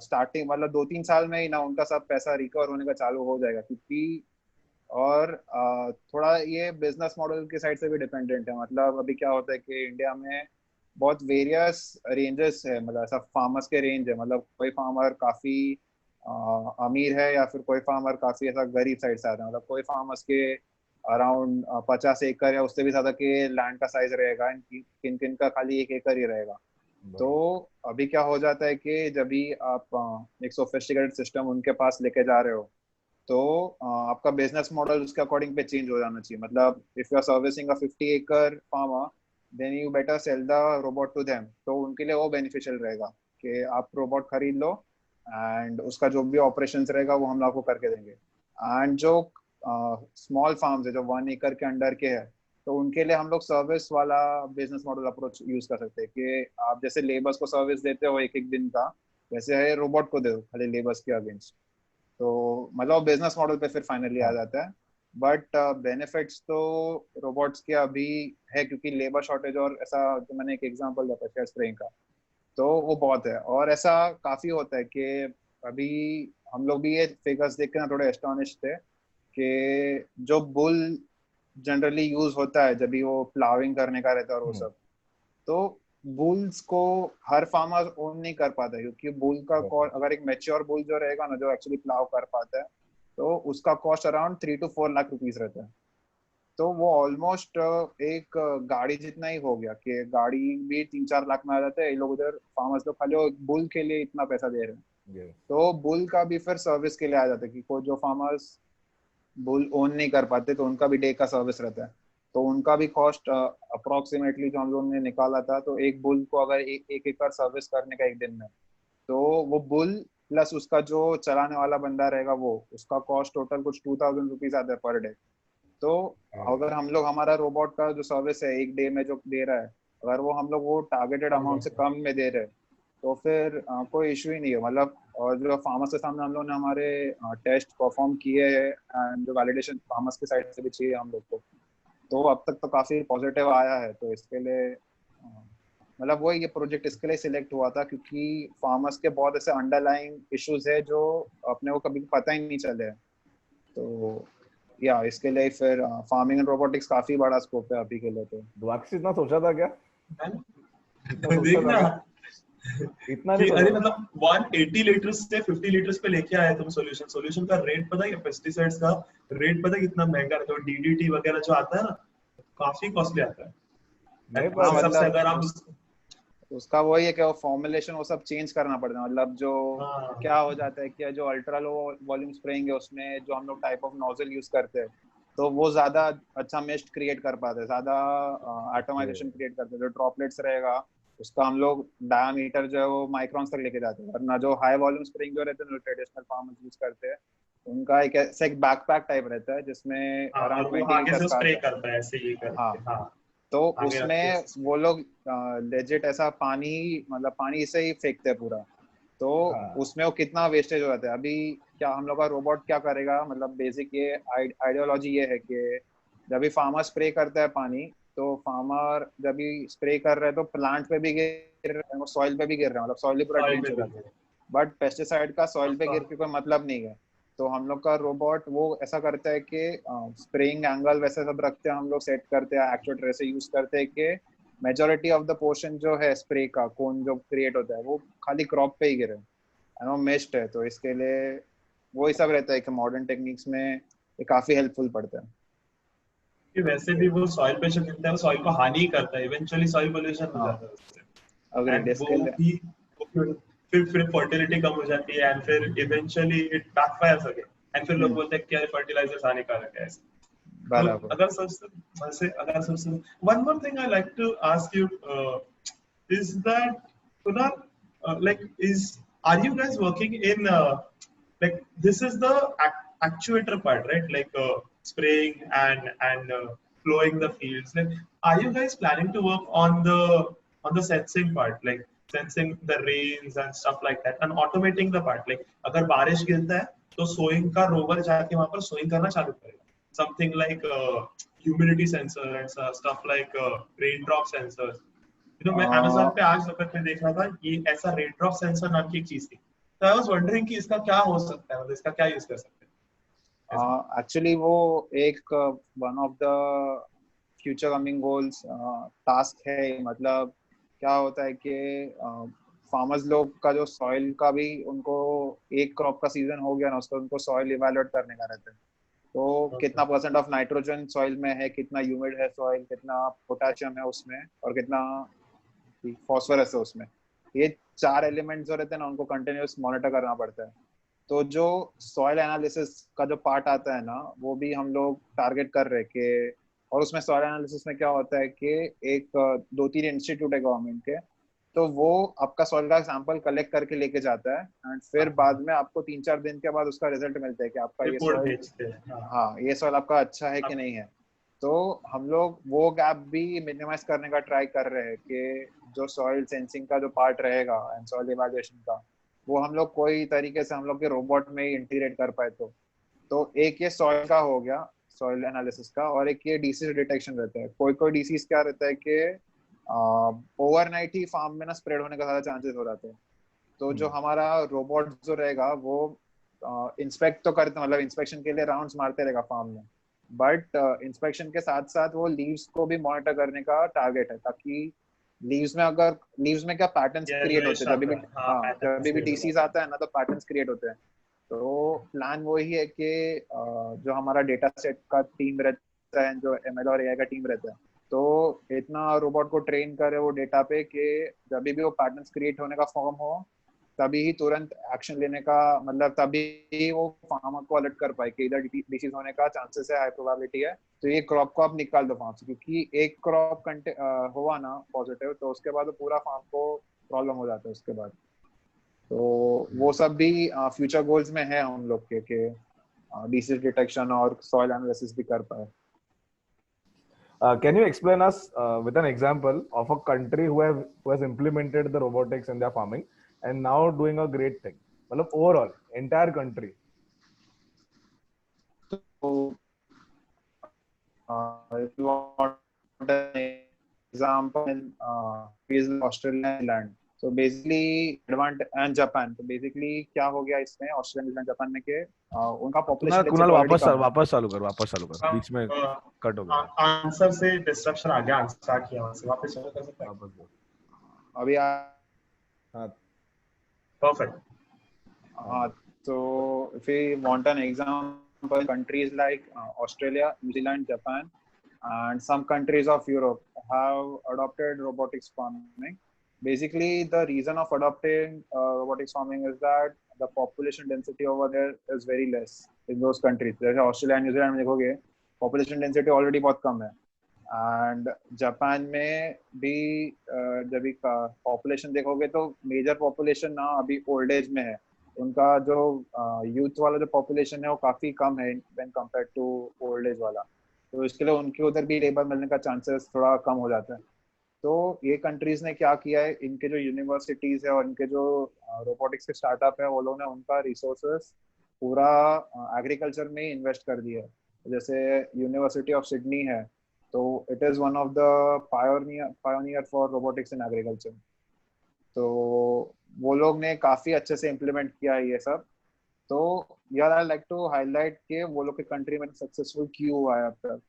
स्टार्टिंग मतलब 2-3 साल में ही ना उनका सब पैसा रिकवर होने का चालू हो जाएगा। क्योंकि और थोड़ा ये बिजनेस मॉडल के साइड से भी डिपेंडेंट है। मतलब अभी क्या होता है कि इंडिया में बहुत वेरियस रेंजेस है, मतलब ऐसा फार्मर्स के रेंज है। मतलब कोई फार्मर काफी अमीर है, या फिर कोई फार्मर काफी ऐसा गरीब साइड से आता है। मतलब कोई फार्मर्स के अराउंड 50 एकड़ या उससे भी ज्यादा के लैंड का साइज रहेगा, किन किन का खाली 1 एकड़ ही रहेगा। तो अभी क्या हो जाता है कि जब भी आप एक सोफिस्टिकेटेड सिस्टम उनके पास लेके जा रहे हो, तो आपका बिजनेस मॉडल उसके अकॉर्डिंग पे चेंज हो जाना चाहिए। मतलब if you are servicing a 50 acre farmer, then you better sell the robot to them. तो उनके लिए वो बेनिफिशियल रहेगा कि आप रोबोट खरीद लो एंड उसका जो भी ऑपरेशन रहेगा वो हम आपको करके देंगे। एंड जो स्मॉल फार्म्स है जो 1 एकड़ के अंडर के है, तो उनके लिए हम लोग सर्विस वाला बिजनेस मॉडल अप्रोच यूज कर सकते हैं कि आप जैसे लेबर्स को सर्विस देते हो एक एक दिन का, वैसे है रोबोट को दो खाली लेबर्स के अगेंस्ट। तो मतलब बिजनेस मॉडल पे फिर फाइनली आ जाता है। बट बेनिफिट्स तो रोबोट्स के अभी है, क्योंकि लेबर शॉर्टेज और ऐसा जो मैंने एक एग्जांपल दिया पेस्टिसाइड स्प्रेइंग का, तो वो बहुत है। और ऐसा काफी होता है कि अभी हम लोग भी ये फिगर्स देख के ना थोड़े एस्टोनिश थे कि जो बुल जनरली यूज होता है जब भी वो प्लाविंग करने का रहता है और वो सब, तो बुल्स को हर फार्मर ओन नहीं कर पाता, क्योंकि बुल का कॉस्ट, अगर एक मैच्योर बुल जो रहेगा ना जो एक्चुअली प्लाव कर पाता है, तो उसका cost around 3 to 4 lakh rupees रहता है। तो वो ऑलमोस्ट एक गाड़ी जितना ही हो गया कि गाड़ी भी 3-4 लाख में आ जाता है। ये लोग उधर फार्मर्स लोग खाली वो बुल के लिए इतना पैसा दे रहे हैं। तो बुल का भी फिर सर्विस के लिए आ जाता है कि कोई जो फार्मर्स बुल ओन नहीं कर पाते, तो उनका भी डे का सर्विस रहता है। तो उनका भी कॉस्ट अप्रोक्सीमेटली जो हम लोगों ने निकाला था, तो एक बुल को अगर एक एकड़ सर्विस करने का एक दिन में, तो वो बुल प्लस उसका जो चलाने वाला बंदा रहेगा, वो उसका कॉस्ट टोटल कुछ 2000 रुपीज आता है पर डे। तो अगर हम लोग हमारा रोबोट का जो सर्विस है एक डे में जो दे रहा है, अगर वो हम लोग वो टारगेटेड अमाउंट से कम में दे रहे हैं, तो फिर कोई इशू ही नहीं है। मतलब और जो फार्मर्स के सामने हम लोग ने हमारे टेस्ट परफॉर्म किए हैं एंड जो वैलिडेशन फार्मर्स की साइड से भी चाहिए हम लोग को, तो अब तक तो काफी पॉजिटिव आया है। तो इसके लिए मतलब वो ये प्रोजेक्ट इसके लिए सिलेक्ट हुआ था क्योंकि फार्मर्स के बहुत ऐसे अंडरलाइंग इश्यूज है जो अपने को कभी पता ही नहीं चले। तो या इसके लिए फिर फार्मिंग एंड रोबोटिक्स काफी बड़ा स्कोप है अभी के लिए। तो द्वाक्षी इतना सोचा था क्या? देखना इतना कि नहीं अरे सोचा। मतलब 180 लीटर्स से 50 लीटर्स पे लेके आए तुम सोल्यूशन का रेट पता है, पेस्टिसाइड्स का रेट पता है कितना महंगा रहता है, डीडीटी वगैरह जो आता है ना, काफी कॉस्टली आता है। नहीं एंड पर उस हाँ हिसाब से मतलब अगर आप उसका वही है कि वो फॉर्मुलेशन वो सब चेंज करना पड़ता है, मतलब जो हाँ क्या हो जाता है कि जो अल्ट्रा लो वॉल्यूम स्प्रेइंग है उसमें जो हम लोग टाइप ऑफ नोजल यूज करते हैं तो वो ज्यादा अच्छा मेस्ट क्रिएट कर पाते हैं, ज्यादा एटोमाइजेशन क्रिएट करते हैं। जो ड्रॉपलेट्स रहेगा उसका हम लोग डायमीटर जो है वो माइक्रॉन्स तक लेके जाते हैं, वरना जो हाई वॉल्यूम स्प्रेइंग जो रहते हैं जो ट्रेडिशनल फार्मर्स यूज करते हैं उनका एक ऐसा एक बैकपैक टाइप रहता है जिसमें हाँ, अराउंड और वो 20 आगे से लीटर्स का स्प्रे आता है। करता है ऐसे ये हाँ, करके, हाँ तो आगे रख के उसमें ऐसे spray। वो लोग लेजिट ऐसा पानी मतलब पानी से ही फेंकते हैं पूरा, तो हाँ उसमें वो कितना वेस्टेज हो जाता है। अभी क्या हम लोग का रोबोट क्या करेगा, मतलब बेसिक ये आइडियोलॉजी ये है कि जब भी फार्मर स्प्रे करता है पानी, तो फार्मर जब भी स्प्रे कर रहे हैं तो प्लांट पे भी गिर रहा है, सॉइल पे भी गिर रहा है, मतलब सॉइल भी पूरा सॉइल ड्रेंच पे हो भी जाता है। बट पेस्टिसाइड का सॉइल पे उसका गिर के कोई मतलब नहीं है। तो हम लोग का रोबोट वो ऐसा करता है कि स्प्रेइंग एंगल वैसे सब रखते हैं, हम लोग सेट करते हैं, एक्चुएटर ऐसे यूज करते हैं कि मेजोरिटी ऑफ द पोर्शन जो है स्प्रे का कोन जो क्रिएट होता है वो खाली क्रॉप पे ही गिरे, एंड वो मेस्ड है। तो इसके लिए वो ही सब रहता है कि मॉडर्न टेक्निक्स में ये काफी हेल्पफुल पड़ता है। कि वैसे भी वो सॉइल पे जो गिरता है वो सॉइल को हानि ही करता है, इवेंचुअली सॉइल पोल्यूशन हो हाँ, जाता है उससे। अग्रीड एंड वो इसके लिए। भी फिर फर्टिलिटी कम हो जाती है, एंड फिर eventually it backfires again. And फिर लोग हम्म, बोलते हैं कि यार फर्टिलाइजर्स हानिकारक है ऐसे। तो बराबर। अगर सबसे one more thing I like to ask you is that Kunal, like is are you guys working in like this is the actuator part, right? Like spraying and flowing the fields. Like, are you guys planning to work on the sensing part, like sensing the rains and stuff like that, and automating the part? Like, अगर बारिश गिरता है तो सोइंग का रोवर जाके वहां पर सोइंग करना चालू करेगा. Something like humidity sensor and stuff like raindrop sensors. मैं Amazon पे आज दोपहर में देख रहा था, ये ऐसा रेन ड्रॉप सेंसर नाम की एक चीज थी. तो आई वाज वंडरिंग कि इसका क्या हो सकता है, मतलब इसका क्या यूज कर सकते हैं ऐसे. एक्चुअली वो एक one of the future coming goals task है। मतलब क्या होता है कि फार्मर्स लोग का जो सॉइल का भी उनको एक क्रॉप का सीजन हो गया ना, उसको उनको सॉइल इवेलुएट करने का रहता है। तो Okay. कितना परसेंट ऑफ नाइट्रोजन सॉइल में है, कितना ह्यूमिड है सॉइल, कितना पोटेशियम है उसमें, और कितना फॉस्फोरस है उसमें, ये चार एलिमेंट्स जो रहते हैं ना उनको कंटिन्यूस मॉनिटर करना पड़ता है। तो जो सॉइल एनालिसिस का जो पार्ट आता है ना वो भी हम लोग टारगेट कर रहे हैं कि, और उसमें सॉइल एनालिसिस में क्या होता है कि एक दो तीन इंस्टीट्यूट है गवर्नमेंट के, तो वो आपका सॉइल का सैंपल कलेक्ट करके लेके जाता है, एंड फिर बाद में आपको 3-4 दिन के बाद उसका रिजल्ट मिलता है कि आपका ये रिपोर्ट सॉइल, भेजते हैं, हाँ. हाँ ये सॉइल आपका अच्छा है कि नहीं है। तो हम लोग वो गैप भी मिनिमाइज करने का ट्राई कर रहे हैं कि जो सॉइल सेंसिंग का जो पार्ट रहेगा एंड सॉइल इवैल्यूएशन का, वो हम लोग कोई तरीके से हम लोग के रोबोट में ही इंटीग्रेट कर पाए। तो एक ये सॉइल का हो गया, सॉइल एनालिसिस का, और एक ये डिसीज डिटेक्शन रहता है। कोई कोई डिसीज क्या रहता है कि ओवरनाइट ही फार्म में ना स्प्रेड होने का ज्यादा चांसेस हो जाते हैं। तो जो हमारा रोबोट जो रहेगा वो इंस्पेक्ट तो करते, मतलब इंस्पेक्शन के लिए राउंड्स मारते रहेगा फार्म में, बट इंस्पेक्शन के साथ साथ वो लीव्स को भी मॉनिटर करने का टारगेट है, ताकि लीव्स में क्या पैटर्न्स क्रिएट होते येलोइश हैं जब भी, आता है, हाँ, हाँ जब पैटर्न्स भी क्रिएट हो डिसीज जाते हैं. आता है ना तो पैटर्न्स क्रिएट होते हैं। तो प्लान वही है कि जो हमारा डेटा सेट का टीम रहता है, जो एमएल और एआई का टीम रहता है, तो इतना रोबोट को ट्रेन करे वो डेटा पे कि जब भी वो पैटर्न्स क्रिएट होने का फॉर्म हो तभी ही तुरंत एक्शन लेने का, मतलब तभी ही वो फार्मर को अलर्ट कर पाए कि इधर डिसीज होने का चांसेस है, हाई प्रोबेबिलिटी है, तो ये क्रॉप को आप निकाल दो फार्म से। क्योंकि एक क्रॉप हुआ ना पॉजिटिव तो उसके बाद पूरा फार्म को प्रॉब्लम हो जाता है उसके बाद। तो वो सब भी फ्यूचर गोल्स में है हम लोग के डिसीज डिटेक्शन और सॉइल एनालिसिस भी कर पाए। Can you explain us with an example of a country who has implemented the robotics in their farming and now doing a great thing? मतलब overall entire country. So if you want an example in is Australia and England. So basically and Japan. तो basically क्या हो गया इसमें ऑस्ट्रेलिया, न्यूजीलैंड, जापान में के उनका कुणाल पॉपुलेशन कुणाल तो ऑलरेडी कम है। वापस चालू कर बीच में कट हो गया. आंसर से डिस्ट्रक्शन आ गया, स्टार्ट किया वहां से वापस चालू कर सकते हैं. वापस बोल. अभी हाँ Perfect. So if we want an example, countries like Australia, New Zealand, Japan, and some countries of Europe have adopted robotics farming. Basically, the reason of adopting robotics farming is that the population density over there is very less in those countries. जैसे ऑस्ट्रेलिया न्यूजीलैंड में देखोगे population density already बहुत कम है, एंड जापान में भी जब भी पॉपुलेशन देखोगे तो मेजर पॉपुलेशन ना अभी ओल्ड एज में है. उनका जो यूथ वाला जो पॉपुलेशन है वो काफी कम है when compare to old age वाला. तो इसके लिए उनके उधर भी लेबर मिलने का चांसेस थोड़ा कम हो जाता है. तो ये कंट्रीज ने क्या किया है, इनके जो यूनिवर्सिटीज है और इनके जो रोबोटिक्स के स्टार्टअप है वो लोगों ने उनका रिसोर्सेस पूरा एग्रीकल्चर में ही इन्वेस्ट कर दिया है. जैसे यूनिवर्सिटी ऑफ सिडनी है, तो it is one of the pioneer for robotics in agriculture. तो वो लोग ने काफी अच्छे से इम्प्लीमेंट किया है ये सब. तो यार आई लाइक टू हाईलाइट के वो लोग के कंट्री में सक्सेसफुल क्यों हुआ है अब तक.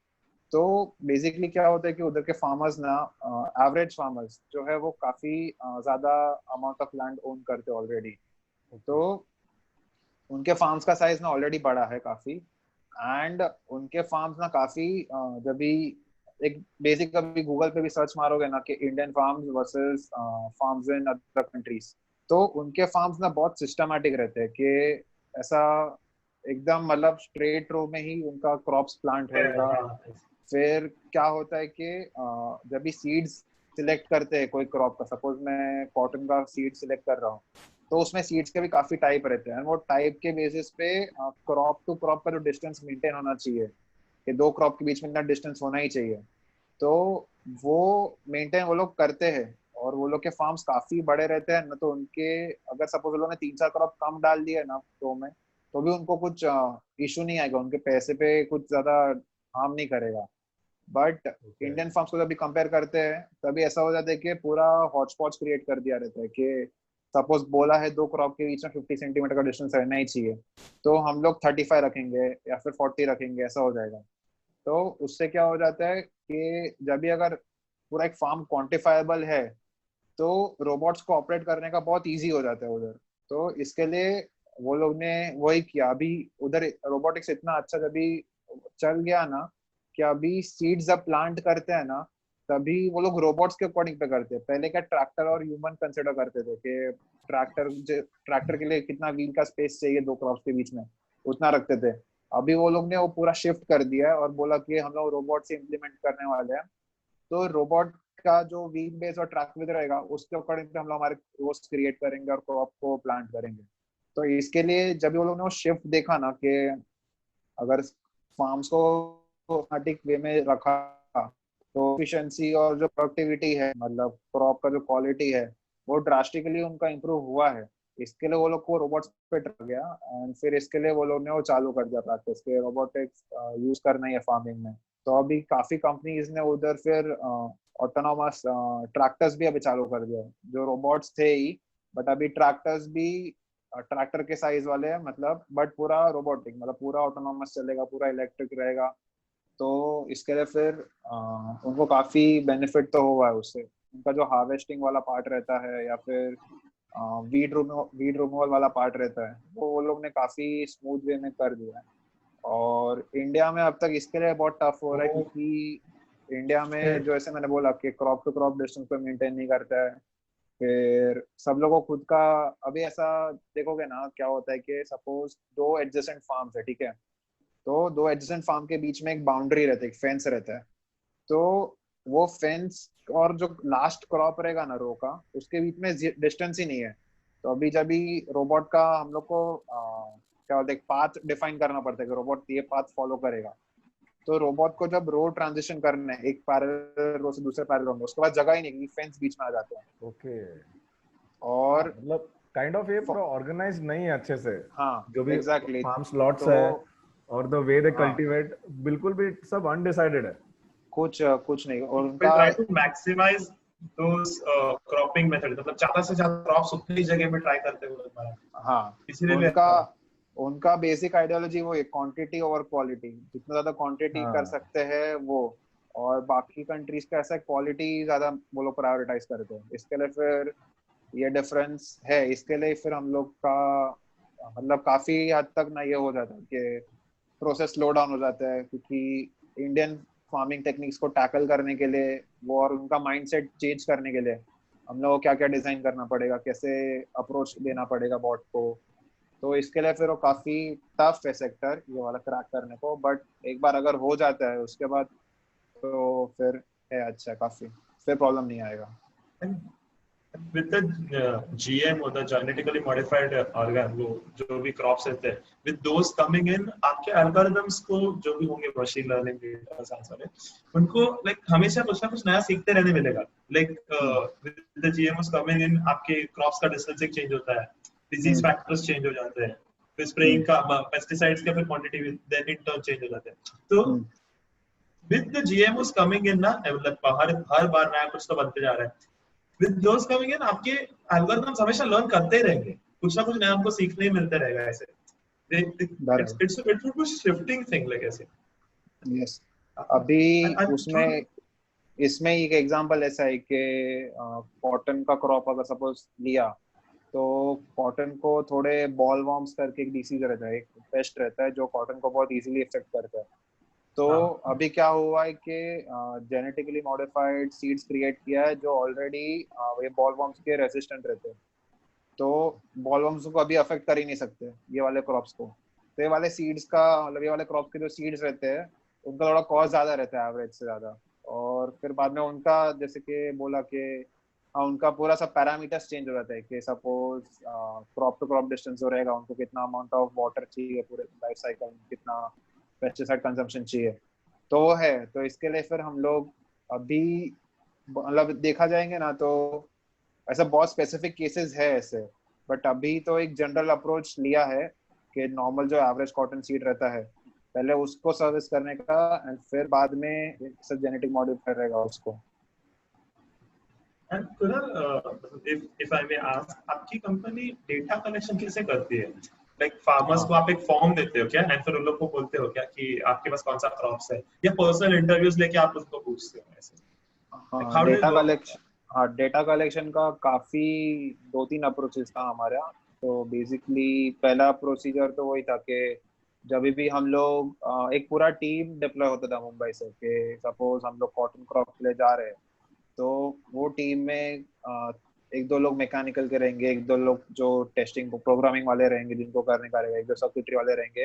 तो बेसिकली क्या होता है कि उधर के फार्मर्स ना, एवरेज फार्मर्स जो है वो काफी ज्यादा अमाउंट ऑफ लैंड ओन करते हैं ऑलरेडी. तो उनके फार्म्स का साइज ना ऑलरेडी बड़ा है काफी, एंड उनके फार्म्स ना काफी जब भी एक बेसिक कभी गूगल पे भी सर्च मारोगे ना कि Indian farms versus farms in other countries, तो उनके फार्म्स ना बहुत सिस्टमैटिक रहते हैं कि ऐसा एकदम मतलब स्ट्रेट रो में ही उनका क्रॉप्स प्लांट होगा. फिर क्या होता है कि जब भी सीड्स सिलेक्ट करते हैं कोई क्रॉप का, सपोज मैं कॉटन का सीड सिलेक्ट कर रहा हूँ, तो उसमें सीड्स के भी काफी टाइप रहते हैं. वो टाइप के बेसिस पे क्रॉप टू क्रॉप का जो डिस्टेंस मेंटेन होना चाहिए कि दो क्रॉप के बीच में इतना डिस्टेंस होना ही चाहिए, तो वो मेंटेन वो लोग करते हैं. और वो लोग के फार्म्स काफी बड़े रहते हैं ना, तो उनके अगर सपोज वो लोग ने 3-4 क्रॉप कम डाल दिए ना तो में, तो भी उनको कुछ इशू नहीं आएगा, उनके पैसे पे कुछ ज्यादा हार्म नहीं करेगा. बट इंडियन फार्म्स को जब भी कंपेयर करते हैं तभी ऐसा हो जाता है कि पूरा हॉट स्पॉट्स क्रिएट कर दिया रहता है कि सपोज बोला है दो क्रॉप के बीच में 50 सेंटीमीटर का डिस्टेंस रहना ही चाहिए, तो हम लोग 35 रखेंगे या फिर 40 रखेंगे, ऐसा हो जाएगा. तो उससे क्या हो जाता है कि जब भी अगर पूरा एक फार्म क्वांटिफाइबल है तो रोबोट्स को ऑपरेट करने का बहुत इजी हो जाता है उधर. तो इसके लिए वो लोग ने वही किया. अभी उधर रोबोटिक्स इतना अच्छा जब भी चल गया ना कि अभी सीड्स जब प्लांट करते हैं ना तभी वो लोग रोबोट्स के अकॉर्डिंग पे करते हैं. पहले क्या ट्रैक्टर और ह्यूमन कंसिडर करते थे कि ट्रैक्टर के लिए कितना व्हील का स्पेस चाहिए दो क्रॉप्स के बीच में, उतना रखते थे. अभी वो लोग ने वो पूरा शिफ्ट कर दिया है और बोला कि हम लोग रोबोट से इम्प्लीमेंट करने वाले हैं. तो रोबोट का जो व्हील बेस और ट्रैक विद रहेगा उसके अकॉर्डिंग पे हम लोग हमारे रोस्ट क्रिएट करेंगे और क्रॉप को प्लांट करेंगे. तो इसके लिए जब भी वो लोग ने वो शिफ्ट देखा ना कि अगर फार्म्स को ऑटोमेटिक वे में रखा तो एफिशिएंसी और जो प्रोडक्टिविटी है, मतलब क्रॉप का जो क्वालिटी है, वो ड्रास्टिकली उनका इम्प्रूव हुआ है. इसके लिए वो लोग को रोबोट्स पे ट्रक गया, एंड फिर इसके लिए वो लोग ने वो चालू कर दिया प्रैक्टिस के रोबोटिक्स यूज करना ही है फार्मिंग में. तो अभी काफी कंपनीज ने उधर फिर ऑटोनोमस ट्रैक्टर्स भी अभी चालू कर दिया. जो रोबोट्स थे ही, बट अभी ट्रैक्टर्स भी ट्रैक्टर के साइज वाले हैं, मतलब बट पूरा रोबोटिक, मतलब पूरा ऑटोनोमस चलेगा, पूरा इलेक्ट्रिक रहेगा. तो इसके लिए फिर उनको काफी बेनिफिट तो हुआ है उससे. उनका जो हार्वेस्टिंग वाला पार्ट रहता है या फिर वीड रिमूवल वाला पार्ट रहता है, वो लोग ने काफी स्मूथ वे में कर दिया है. और इंडिया में अब तक इसके लिए बहुत टफ हो रहा है क्योंकि इंडिया में जो ऐसे मैंने बोला कि क्रॉप टू क्रॉप डिस्टेंस को मेंटेन नहीं करता है. फिर सब लोगों को खुद का, अभी ऐसा देखोगे ना क्या होता है कि सपोज दो एडजेसेंट फार्म्स है, ठीक है, तो दो एडजेसेंट फार्म के बीच में एक बाउंड्री रहती है, एक फेंस रहता है. तो वो फेंस और जो लास्ट क्रॉप रहेगा ना रो का, उसके बीच में डिस्टेंस ही नहीं है. तो अभी जब भी रोबोट का हम लोग को क्या बोलते हैं, पाथ डिफाइन करना पड़ता है कि रोबोट ये पाथ फॉलो करेगा. तो रोबोट को जब रो ट्रांजिशन करना है एक पैरेलल रो से दूसरे पैरेलल रो में, उसके बाद जगह ही नहीं, क्योंकि फेंस बीच में आ जाते हैं. ओके. और मतलब काइंड ऑफ ये पूरा ऑर्गेनाइज नहीं है अच्छे से. हाँ जो भी एग्जैक्टली फार्म स्लॉट्स तो है और द वे दे हाँ कल्टीवेट, बिल्कुल भी सब अनडिसाइडेड है. कुछ नहीं. और We'll उनका try to maximize those cropping methods. मतलब ज्यादा से ज्यादा क्रॉप्स उतनी जगह में ट्राई करते हुए हमारा, हाँ इसीलिए उनका उनका बेसिक आइडियोलॉजी वो है, क्वांटिटी ओवर क्वालिटी. जितना ज्यादा क्वांटिटी कर हाँ. सकते हैं वो, और बाकी कंट्रीज का ऐसा क्वालिटी ज्यादा वो लोग प्रायोरिटाइज करते हैं. इसके लिए फिर ये डिफरेंस है। इसके लिए फिर हम लोग का मतलब काफी हद तक ना ये हो जाता है कि प्रोसेस स्लो डाउन हो जाता है, क्योंकि इंडियन फार्मिंग टेक्निक्स को टैकल करने के लिए वो और उनका माइंडसेट चेंज करने के लिए हम लोग को क्या क्या डिजाइन करना पड़ेगा, कैसे अप्रोच देना पड़ेगा बॉट को। तो इसके लिए फिर वो काफी टफ है सेक्टर ये वाला क्रैक करने को, बट एक बार अगर हो जाता है उसके बाद तो फिर है अच्छा काफी, फिर प्रॉब्लम नहीं आएगा। And with the GM or the genetically modified organ, वो जो भी क्रॉप्स रहते हैं, with those coming in, आपके algorithms को जो भी होंगे machine learning data science वाले, उनको like हमेशा कुछ ना कुछ नया सीखते रहने मिलेगा। Like with the GMOs coming in, आपके क्रॉप्स का distancing change होता है, disease factors change हो जाते हैं, फिर spraying का pesticides का फिर quantity then in turn change हो जाते हैं। तो with the GMOs coming in ना, मतलब हर बार नया कुछ तो बनते जा रहा है। With those coming in, आपके algorithms हमेशा learn करते ही रहेंगे, कुछ ना कुछ नया हमको सीखने ही मिलते रहेगा ऐसे। It would be shifting thing like ऐसे। यस, अभी And उसमें इसमें एक एग्जांपल ऐसा है कि कॉटन का क्रॉप अगर सपोज लिया, तो कॉटन को थोड़े बॉल वॉर्म्स करके एक डिसीज रहता है, एक पेस्ट रहता है जो कॉटन को बहुत इजीली इफेक्ट करता है। तो अभी क्या हुआ है कि जेनेटिकली मॉडिफाइड सीड्स क्रिएट किया है जो ऑलरेडी ये बॉल वॉर्म्स के रेसिस्टेंट रहते हैं। तो बॉल वॉर्म्स को अभी अफेक्ट कर ही नहीं सकते ये वाले क्रॉप्स को। तो ये वाले सीड्स का मतलब ये वाले क्रॉप के जो सीड्स रहते हैं उनका थोड़ा कॉस्ट ज्यादा रहता है एवरेज से ज्यादा। और फिर बाद में उनका जैसे कि बोला कि उनका पूरा सब पैरामीटर्स चेंज हो जाता है कि suppose crop to crop distance जो रहेगा, उनको कितना अमाउंट ऑफ वाटर चाहिए पूरे लाइफ साइकिल में, कितना पेस्टिसाइड कंजम्पशन चाहिए, तो वो है। तो इसके लिए फिर हम लोग अभी मतलब देखा जाएंगे ना तो ऐसा बहुत स्पेसिफिक केसेस है ऐसे, बट अभी तो एक जनरल अप्रोच लिया है कि नॉर्मल जो एवरेज कॉटन सीड रहता है पहले उसको सर्विस करने का, एंड फिर बाद में सब जेनेटिक मॉडिफाई रहेगा उसको। And Kunal, if I may ask, आपकी कंपनी डेटा कलेक्शन कैसे करती है? Like farmers को आप एक फॉर्म देते हो क्या? एंड फिर उन लोग को बोलते हो क्या कि आपके पास कौन सा क्रॉप्स है? या पर्सनल इंटरव्यूज लेके आप उसको पूछते हो ऐसे? Like how do you work? हाँ, डेटा कलेक्शन का काफी 2-3 अप्रोचेस था हमारा। तो बेसिकली पहला प्रोसीजर तो वही था कि जब भी हम लोग एक पूरा टीम डिप्लॉय होता था मुंबई से, कि सपोज हम लोग कॉटन क्रॉप के लिए जा रहे हैं, तो वो टीम में एक दो लोग मैकेनिकल के रहेंगे, एक दो लोग जो टेस्टिंग प्रोग्रामिंग वाले रहेंगे जिनको करने का रहेगा, एक दो सर्किटरी वाले रहेंगे,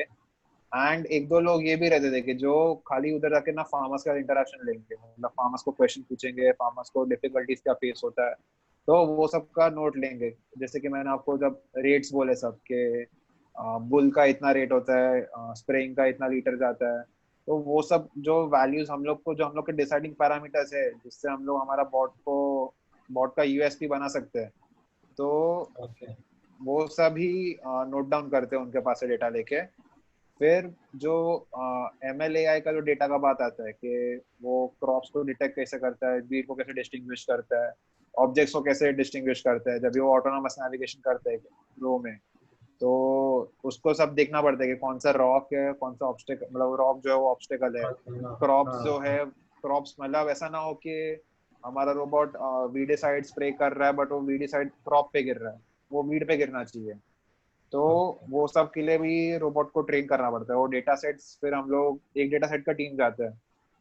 एंड एक दो लोग ये भी रहते थे कि जो खाली उधर जाके ना फार्मर्स का इंटरेक्शन लेंगे, मतलब फार्मर्स को क्वेश्चन पूछेंगे, फार्मर्स को डिफिकल्टीज क्या फेस होता है, तो वो सब का नोट लेंगे। जैसे कि मैंने आपको जब रेट्स बोले सब के बुल का इतना रेट होता है, स्प्रेइंग का इतना लीटर जाता है, तो वो सब जो वैल्यूज हम लोग को, जो हम लोग के डिसाइडिंग पैरामीटर्स है जिससे हम लोग हमारा बॉट का यूएसपी बना सकते हैं, तो वो सब ही नोट डाउन करते हैं उनके पास से डेटा लेके। फिर जो MLAI का जो डेटा का बात आता है कि वो क्रॉप्स को डिटेक्ट कैसे करता है, ब्रीड को कैसे डिस्टिंग्विश करता है, ऑब्जेक्ट्स को कैसे डिस्टिंग्विश करता है, जब वो ऑटोनोमस नेविगेशन करता है रो में, तो उसको सब देखना पड़ता है कि कौन सा रॉक है, कौन सा ऑब्स्टेकल, मतलब रॉक जो है वो ऑब्स्टेकल है, क्रॉप्स जो है क्रॉप्स, मतलब ऐसा ना हो कि हमारा रोबोट वीडिसाइड स्प्रे कर रहा है बट वो वीडिसाइड क्रॉप पे गिर रहा है, वो वीड पे गिरना चाहिए। तो वो सब के लिए भी रोबोट को ट्रेन करना पड़ता है। वो डेटा सेट्स फिर हम लोग एक डेटा सेट का टीम जाता है,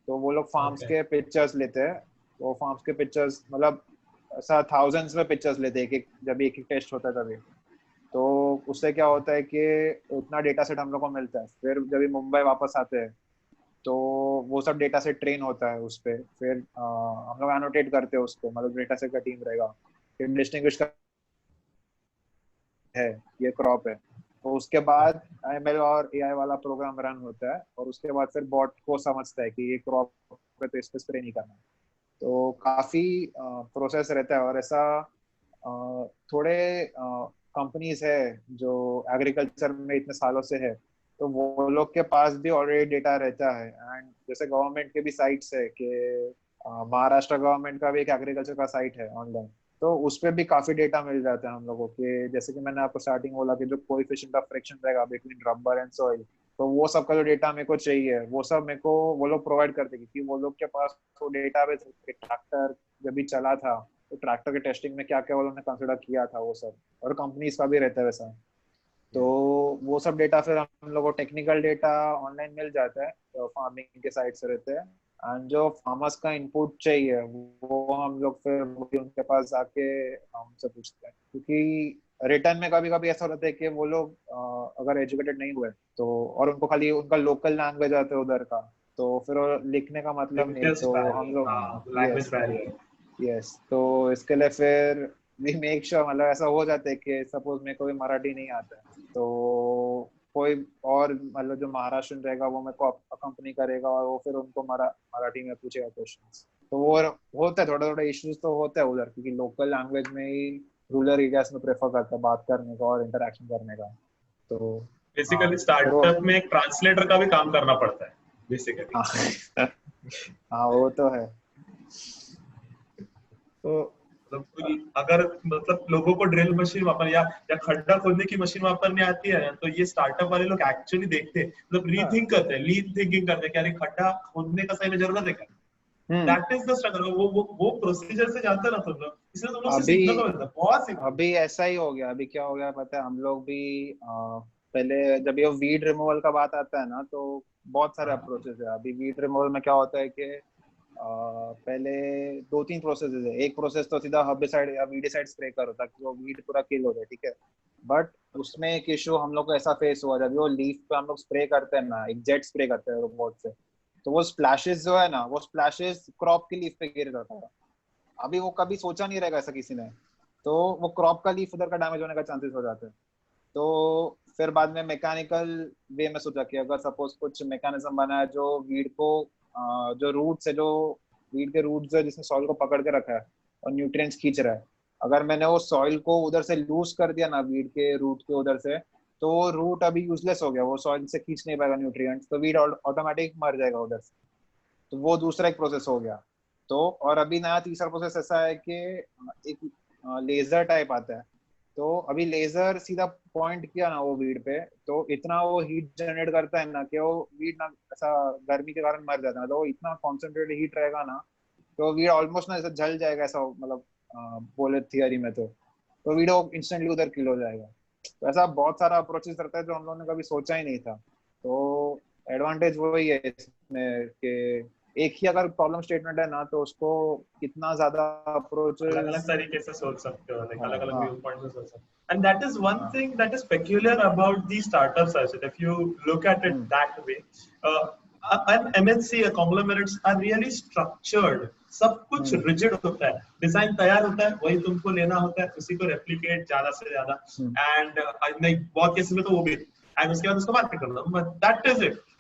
तो वो लोग फार्म्स के पिक्चर्स लेते हैं। वो फार्म्स के पिक्चर्स मतलब ऐसा थाउजेंड्स में पिक्चर्स लेते हैं जब एक एक टेस्ट होता है तभी। तो उससे क्या होता है कि उतना डेटा सेट हम लोग को मिलता है, फिर जब भी मुंबई वापस आते हैं तो वो सब डेटा सेट ट्रेन होता है उस पर, फिर हम लोग एनोटेट करते हैं उसको, मतलब डेटा सेट का टीम रहेगा, फिर डिस्टिंग्विश है ये क्रॉप है, तो उसके बाद ML और AI वाला प्रोग्राम रन होता है, और उसके बाद फिर बॉट को समझता है कि ये क्रॉप पे तो इस पे स्प्रे नहीं करना। तो काफी प्रोसेस रहता है, और ऐसा थोड़े कंपनीज है जो एग्रीकल्चर में इतने सालों से है, तो वो लोग के पास भी ऑलरेडी डेटा रहता है। एंड जैसे गवर्नमेंट के भी साइट्स है कि महाराष्ट्र गवर्नमेंट का भी एक एग्रीकल्चर का साइट है ऑनलाइन, तो उस पर भी काफी डेटा मिल जाता है हम लोगों के। जैसे कि मैंने आपको स्टार्टिंग बोला कि जो कोएफिशिएंट ऑफ फ्रिक्शन रहेगा बिटवीन रबर एंड सॉइल, तो वो सब का जो डेटा मेरे को चाहिए वो सब मेरे को वो लोग प्रोवाइड करते, क्योंकि वो लोग के पास वो डेटा बेस, ट्रैक्टर जब भी चला था ट्रैक्टर के टेस्टिंग में क्या क्या उन्होंने कंसिडर किया था वो सब, और कंपनीज का भी रहता है वैसा। तो वो सब डेटा फिर हम लोग को टेक्निकल डेटा ऑनलाइन मिल जाता है, फार्मिंग के साइड से रहते हैं। एंड जो फार्मर्स का इनपुट चाहिए वो हम लोग फिर वही उनके पास जाके हमसे पूछते हैं, क्योंकि रिटर्न में कभी कभी ऐसा होता है कि वो लोग अगर एजुकेटेड नहीं हुए तो, और उनको खाली उनका लोकल लैंग्वेज आता है उधर का, तो फिर वो लिखने का मतलब नहीं, लिंग्विस्ट तो हम बैरियर, लोग हाँ लैंग्वेज यस बैरियर। यस, तो इसके लिए फिर वी मेक श्योर, मतलब ऐसा हो जाता है कि सपोज मेरे को भी मराठी नहीं आता है, तो कोई और मतलब जो महाराष्ट्र रहेगा वो मेरे को अकम्पनी करेगा, और वो फिर उनको मराठी में पूछेगा क्वेश्चंस। तो वो होता है, थोड़ा थोड़ा इश्यूज तो होता है उधर, क्योंकि लोकल लैंग्वेज में ही रूरल एरियाज में प्रेफर करता है बात करने का और इंटरेक्शन करने का। तो हाँ बेसिकली फिर वो स्टार्टअप में एक ट्रांसलेटर का भी काम करना पड़ता है बेसिकली। हाँ हाँ वो तो है। तो मतलब अगर मतलब लोगों को ड्रिल मशीन वापरने या खड्डा खोदने की मशीन वापरने आती है ना, तो ये स्टार्टअप वाले लोग एक्चुअली देखते हैं, मतलब रीथिंक करते हैं, लीन थिंकिंग करते हैं कि अरे खड्डा खोदने का सही में जरूरत है क्या। Hmm. That is the struggle. वो प्रोसीजर से जानते हैं ना तुम लोग, इसलिए तुम लोग से अभी सीखने को मिलता है, बहुत सीखने को अभी ऐसा ही हो गया, अभी क्या हो गया पता है, हम लोग भी पहले जब ये वीड रिमूवल का बात आता है ना, तो बहुत सारे मिलता है। अप्रोचेस है। अभी वीड रिमूवल में क्या होता है कि पहले दो तीन प्रोसेस है। एक प्रोसेस तो सीधा हर्बिसाइड या वीडिसाइड स्प्रे करो ताकि वो वीड पूरा किल हो जाए, ठीक है। बट उसमें एक इशू हम लोग को ऐसा फेस हुआ, जब वो लीफ पे हम लोग स्प्रे करते हैं ना, एक जेट स्प्रे करते हैं रोबोट से, तो वो स्प्लैशेस जो है ना, वो स्प्लैशेस क्रॉप की लीफ पे गिर जाता है। अभी वो कभी सोचा नहीं रहेगा ऐसा किसी ने, तो वो क्रॉप का लीफ उधर का डैमेज होने का चांसेस हो जाते हैं। तो फिर बाद में मैकेनिकल वे में सोचा कि अगर सपोज कुछ मैकेनिज्म बना है जो वीड को जो रूट्स है, जो वीड के रूट्स है जिसने सॉइल को पकड़ के रखा है और न्यूट्रिएंट्स खींच रहा है, अगर मैंने वो सॉइल को उधर से लूज कर दिया ना, वीड के रूट के उधर से, तो वो रूट अभी यूजलेस हो गया, वो सॉइल से खींच नहीं पाएगा न्यूट्रिएंट्स, तो वीड ऑटोमेटिक मर जाएगा उधर से। तो वो दूसरा एक प्रोसेस हो गया। तो और अभी नया तीसरा प्रोसेस ऐसा है कि एक लेजर टाइप आता है। तो अभी लेजर सीधा पॉइंट किया ना वो वीड पे, तो इतना वो हीट जनरेट करता है ना कि वो वीड ना ऐसा गर्मी के कारण मर जाता है, तो वो इतना कॉन्सेंट्रेटेड हीट रहेगा ना, तो वीड ऑलमोस्ट ना ऐसा जल जाएगा, ऐसा मतलब बोले थियरी में तो वीड वो इंस्टेंटली उधर किल हो जाएगा। तो ऐसा बहुत सारा अप्रोचेस रहता है जो हम लोगों ने कभी सोचा ही नहीं था। तो एडवांटेज वही है इसमें कि एक ही अगर प्रॉब्लम स्टेटमेंट है ना, तो उसको कितना ज्यादा अलग अलग अप्रोचेस। तरीके से सोच सकते हो, लाइक हाँ अलग अलग हाँ व्यू पॉइंट से सोच सकते हो, एंड दैट इज वन हाँ। Thing that is peculiar about these startups also, if you look at it hmm that way. uh, an MNC conglomerates are really structured, सब कुछ हम्म रिजिड होता है, डिजाइन तैयार होता है, वही तुमको लेना होता है, उसी को रेप्लिकेट ज्यादा से ज्यादा, हम्म एंड नहीं बहुत केसेस में तो वो भी, एंड उसके बाद उसको मार्केट करना, that is it. Hmm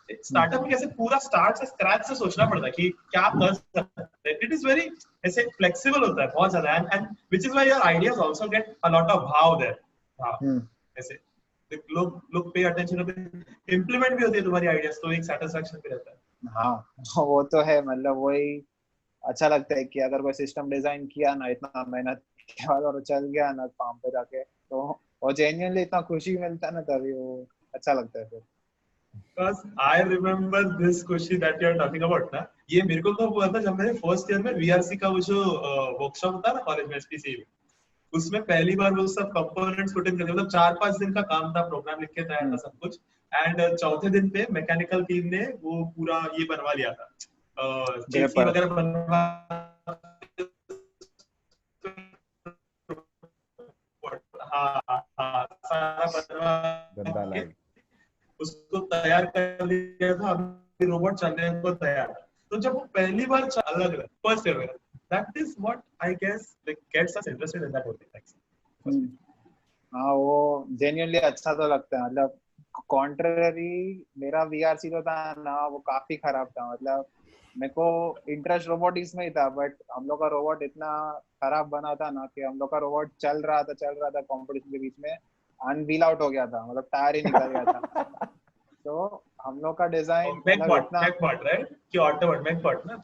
startup में कैसे पूरा स्टार्ट से स्क्रैच से सोचना पड़ता है कि क्या कर सकते हैं, इट इज वेरी ऐसे फ्लेक्सिबल होता है बहुत ज्यादा, and which is why your ideas also get a lot of भाव देयर। हाँ, हम्म। ऐसे लोग लोग पे अटेंशन, इम्प्लीमेंट भी होती है तुम्हारी आइडियाज, तो एक सेटिस्फैक्शन भी रहता है। हाँ वो तो है, मतलब वही अच्छा लगता है कि अगर कोई सिस्टम डिजाइन किया ना इतना मेहनत के बाद और चल गया ना काम पे जाके, तो और जेन्युइनली इतना खुशी मिलता है ना, तभी वो अच्छा लगता है फिर। Because I remember this खुशी that you are talking about ना, ये मेरे को कब हुआ था जब मैंने फर्स्ट ईयर में VRC का वो जो वर्कशॉप होता है ना कॉलेज में SPC में, उसमें पहली बार वो सब कंपोनेंट्स पुट इन करते, मतलब 4-5 दिन का काम था, प्रोग्राम लिख के तैयार था हम्म सब कुछ, एंड चौथे दिन पे मैकेनिकल टीम ने वो पूरा ये बनवा लिया था, चेसी ग्रेपर। वगैरह बनवा, हाँ हाँ सारा बनवा गंदा के लैग। उसको तैयार कर लिया था, अभी रोबोट चलने को तैयार है। तो जब वो पहली बार अलग अलग फर्स्ट ईयर में, that is what I guess like gets us interested in that whole thing. Hmm. हाँ वो जेन्युइनली अच्छा तो लगता है, मतलब कॉन्ट्ररी मेरा वीआरसी जो था ना वो काफी खराब था, मतलब मेरे को इंटरेस्ट रोबोटिक्स में ही था, बट हम लोग का रोबोट इतना खराब बना था ना कि हम लोग का रोबोट चल रहा था कंपटीशन के बीच में, अनव्हील आउट हो गया था, मतलब टायर ही निकल गया था। तो हम लोग का डिजाइन मतलब इतना मैकबॉट राइट कि ऑटोबॉट मैकबॉट ना,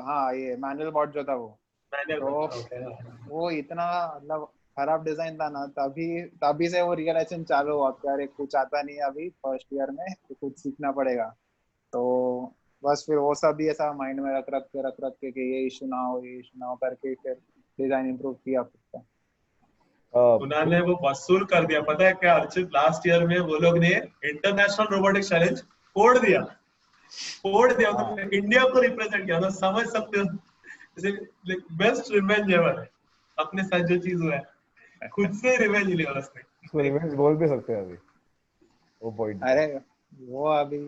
हाँ ये मैनुअल बॉट जो था वो, मैंने तो ओके। वो इतना मतलब खराब डिजाइन था ना, तभी तभी से वो रियलाइजेशन चालू हुआ कि अरे कुछ आता नहीं है अभी फर्स्ट ईयर में, तो कुछ सीखना पड़ेगा। तो बस फिर वो सब भी ऐसा माइंड में रख रख के कि ये इशू ना हो करके फिर डिजाइन इम्प्रूव किया खुद का। कुणाल ने वो वसूल कर दिया, पता है क्या अर्चित, लास्ट ईयर में वो लोग ने इंटरनेशनल रोबोटिक चैलेंज फोड़ दिया, फोड़ दिया, हाँ मतलब इंडिया को रिप्रेजेंट किया, मतलब समझ सकते हो, जैसे बेस्ट रिवेंज एवर है अपने साथ जो चीज हुआ है, खुद से रिवेंज लिया उसने। उसको रिवेंज बोल भी सकते हैं अभी वो पॉइंट पे। अरे वो अभी,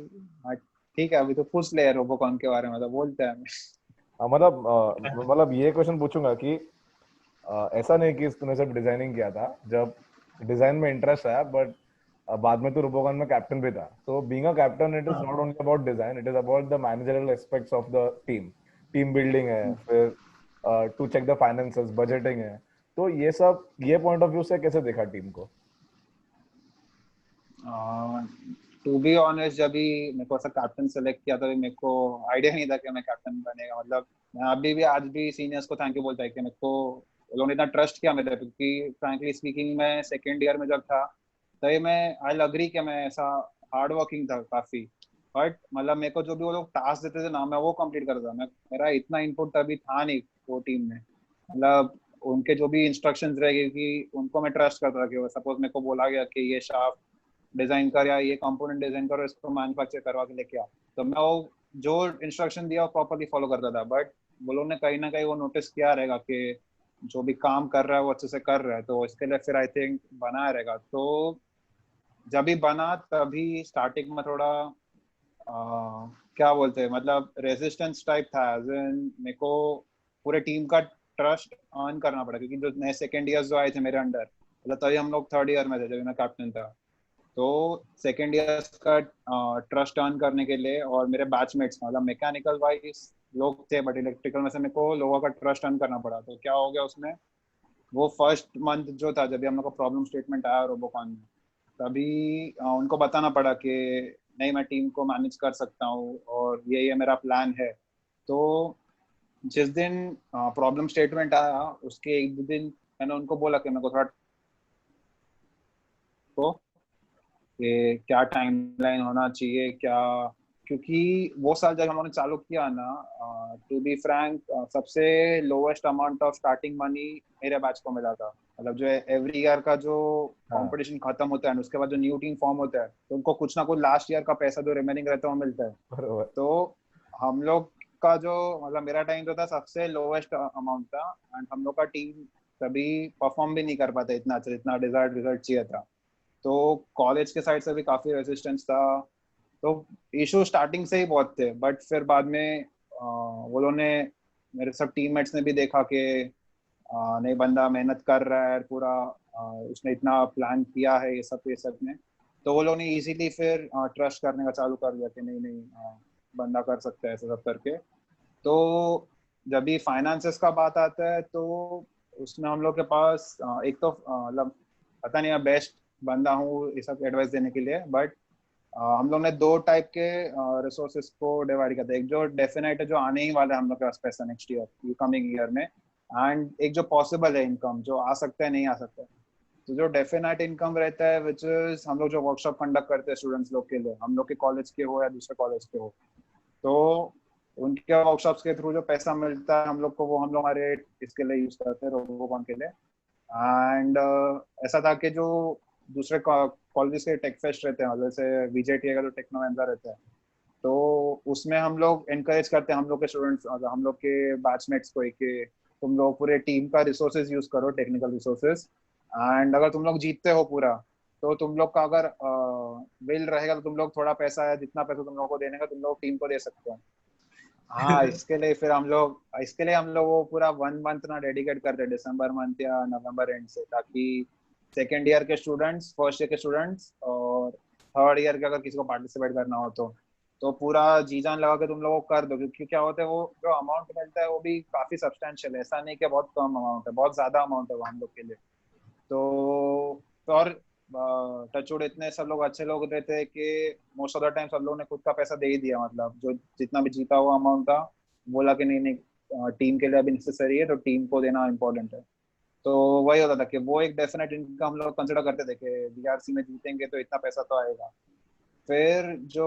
हाँ, ठीक है, अभी तो पूछ ले रोबोकॉन के बारे में तो बोलते हैं। मतलब ये क्वेश्चन पूछूंगा कि ऐसा नहीं कि तूने सिर्फ डिजाइनिंग किया था, जब डिजाइन में इंटरेस्ट आया, बट बाद में तो रोबोकॉन में कैप्टन भी था। So being a captain it is not only about design, it is about the managerial aspects of the team. Team building है, फिर to check the finances, budgeting है। तो ये सब, ये पॉइंट ऑफ व्यू से कैसे देखा टीम को? टू बी ऑनेस्ट, जब भी मेरे को ऐसा कैप्टन सेलेक्ट किया था मेरे को आइडिया नहीं था कि मैं कैप्टन बनेगा। मतलब मैं अभी भी आज भी सीनियर्स को थैंक यू बोलता है कि मेरे को वो लोगों ने इतना ट्रस्ट किया मेरे पे, क्योंकि फ्रैंकली स्पीकिंग मैं सेकेंड ईयर में जब था तो ये मैं आई अग्री कि मैं ऐसा हार्ड वर्किंग था काफी। बट मतलब मेरे को जो भी वो लोग टास्क देते थे ना, मैं वो कंप्लीट करता था। मैं मेरा इतना इनपुट तभी था नहीं वो टीम में। मतलब उनके जो भी इंस्ट्रक्शंस रहेगी कि उनको मैं ट्रस्ट करता था कि सपोज मेरे को बोला गया कि ये शाफ्ट डिजाइन कर या ये कंपोनेंट डिजाइन करो, इसको मैन्युफैक्चर करवा के लेके आओ, तो मैं वो जो इंस्ट्रक्शन दिया वो प्रॉपरली फॉलो करता था। बट वो लोग ने कहीं ना कहीं वो नोटिस किया रहेगा कि जो भी काम कर रहा है वो अच्छे से कर रहा है, तो इसके लिए फिर आई थिंक बनाया रहेगा। तो जब भी बना तभी स्टार्टिंग में थोड़ा क्या बोलते हैं, मतलब रेजिस्टेंस टाइप था। एज इन मेरे को पूरे टीम का ट्रस्ट अर्न करना पड़ा, क्योंकि जो नए सेकेंड ईयर्स जो आए थे मेरे अंडर, मतलब तभी हम लोग थर्ड ईयर में थे जब मैं कैप्टन था। तो सेकेंड ईयर का ट्रस्ट अर्न करने के लिए, और मेरे बैचमेट्स मतलब मैकेनिकल वाइज लोग थे बट इलेक्ट्रिकल में से मेरे को लोगों का ट्रस्ट अर्न करना पड़ा। तो क्या हो गया उसमें, वो फर्स्ट मंथ जो था जब भी हम लोग का प्रॉब्लम स्टेटमेंट आया रोबोकॉन में, तभी उनको बताना पड़ा कि नहीं, मैं टीम को मैनेज कर सकता हूँ और ये मेरा प्लान है। तो जिस दिन प्रॉब्लम स्टेटमेंट आया उसके एक दो दिन मैंने उनको बोला कि मेरे को थोड़ा को कि क्या टाइमलाइन होना चाहिए क्या, क्योंकि वो साल जब हम लोगों ने चालू किया ना, टू बी फ्रैंक, सबसे lowest amount of starting money मेरे बैच को मिला था। मतलब जो एवरी ईयर का जो हाँ, कंपटीशन खत्म होता है उसके बाद जो न्यू टीम फॉर्म होता है, तो उनको कुछ ना कुछ लास्ट ईयर का पैसा जो रिमेनिंग रहता है वो मिलता है। बरोबर। तो हम लोग का जो, मतलब मेरा टाइम जो था सबसे लोवेस्ट अमाउंट था, एंड हम लोग का टीम कभी परफॉर्म भी नहीं कर पाता इतना अच्छा जितना डिजायर्ड रिजल्ट चाहिए था। तो कॉलेज के साइड से भी काफी रेजिस्टेंस था। तो इशू स्टार्टिंग से ही बहुत थे, बट फिर बाद में वो लोगों ने, मेरे सब टीममेट्स ने भी देखा कि नहीं, बंदा मेहनत कर रहा है पूरा, उसने इतना प्लान किया है ये सब ने, तो वो लोग ने इजीली फिर ट्रस्ट करने का चालू कर दिया कि नहीं नहीं, बंदा कर सकता है ऐसा सब करके। तो जब भी फाइनेंसेस का बात आता है तो उसमें हम लोग के पास एक तो मतलब पता नहीं, मैं बेस्ट बंदा हूँ ये सब एडवाइस देने के लिए, बट हम लोग ने दो टाइप के रिसोर्सेज को डिवाइड किया था। एक जो डेफिनेट है, जो आने ही वाला है हम लोग के पास पैसा नेक्स्ट ईयर कमिंग ईयर में, एंड एक जो पॉसिबल है इनकम, जो आ सकता है नहीं आ सकता है। तो जो डेफिनेट इनकम रहता है विच इज हम लोग जो वर्कशॉप कंडक्ट करते हैं स्टूडेंट्स लोग के लिए, हम लोग के कॉलेज के हो या दूसरे कॉलेज के हो, तो उनके वर्कशॉप्स के थ्रू जो पैसा मिलता है हम लोग को, वो हम लोग हमारे इसके लिए यूज करते हैं, रोबोकॉन के लिए। एंड ऐसा था कि जो दूसरे कॉलेजेस के टेक फेस्ट रहते हैं, जैसे VJTA का जो टेक्नोवेंजा रहता है, तो उसमें हम लोग एनकरेज करते हैं हम लोग के स्टूडेंट्स, हम लोग के बैचमेट्स को कि तुम लोग पूरे टीम का रिसोर्सेज यूज करो, टेक्निकल रिसोर्सेज, एंड अगर तुम लोग जीतते हो पूरा, तो तुम लोग का अगर विल रहेगा तो तुम लोग थोड़ा पैसा है, जितना पैसा तुम लोग को देने का तुम लोग टीम को दे सकते हो। हाँ, इसके लिए हम लोग वो पूरा 1 मंथ ना डेडिकेट करते, दिसंबर मंथ या नवंबर एंड से, ताकि सेकेंड ईयर के स्टूडेंट्स, फर्स्ट ईयर के स्टूडेंट्स और थर्ड ईयर के अगर किसी को पार्टिसिपेट करना हो तो पूरा जी जान लगा के तुम लोग कर दो, क्योंकि क्या होता है वो जो अमाउंट मिलता है वो भी काफी सब्सटेंशियल है, ऐसा नहीं कि बहुत कम अमाउंट है, बहुत ज्यादा अमाउंट है वो हम लोग के लिए। तो और टचवुड इतने सब लोग अच्छे लोग रहते हैं कि मोस्ट ऑफ द टाइम सब लोगों ने खुद का पैसा दे ही दिया, मतलब जो जितना भी जीता हुआ अमाउंट था, बोला कि नहीं नहीं, टीम के लिए अभी नेसेसरी है तो टीम को देना इम्पोर्टेंट है। तो वही होता था कि वो एक डेफिनेट इनकम हम लोग कंसिडर करते थे कि DRC में जीतेंगे तो इतना पैसा तो आएगा। फिर जो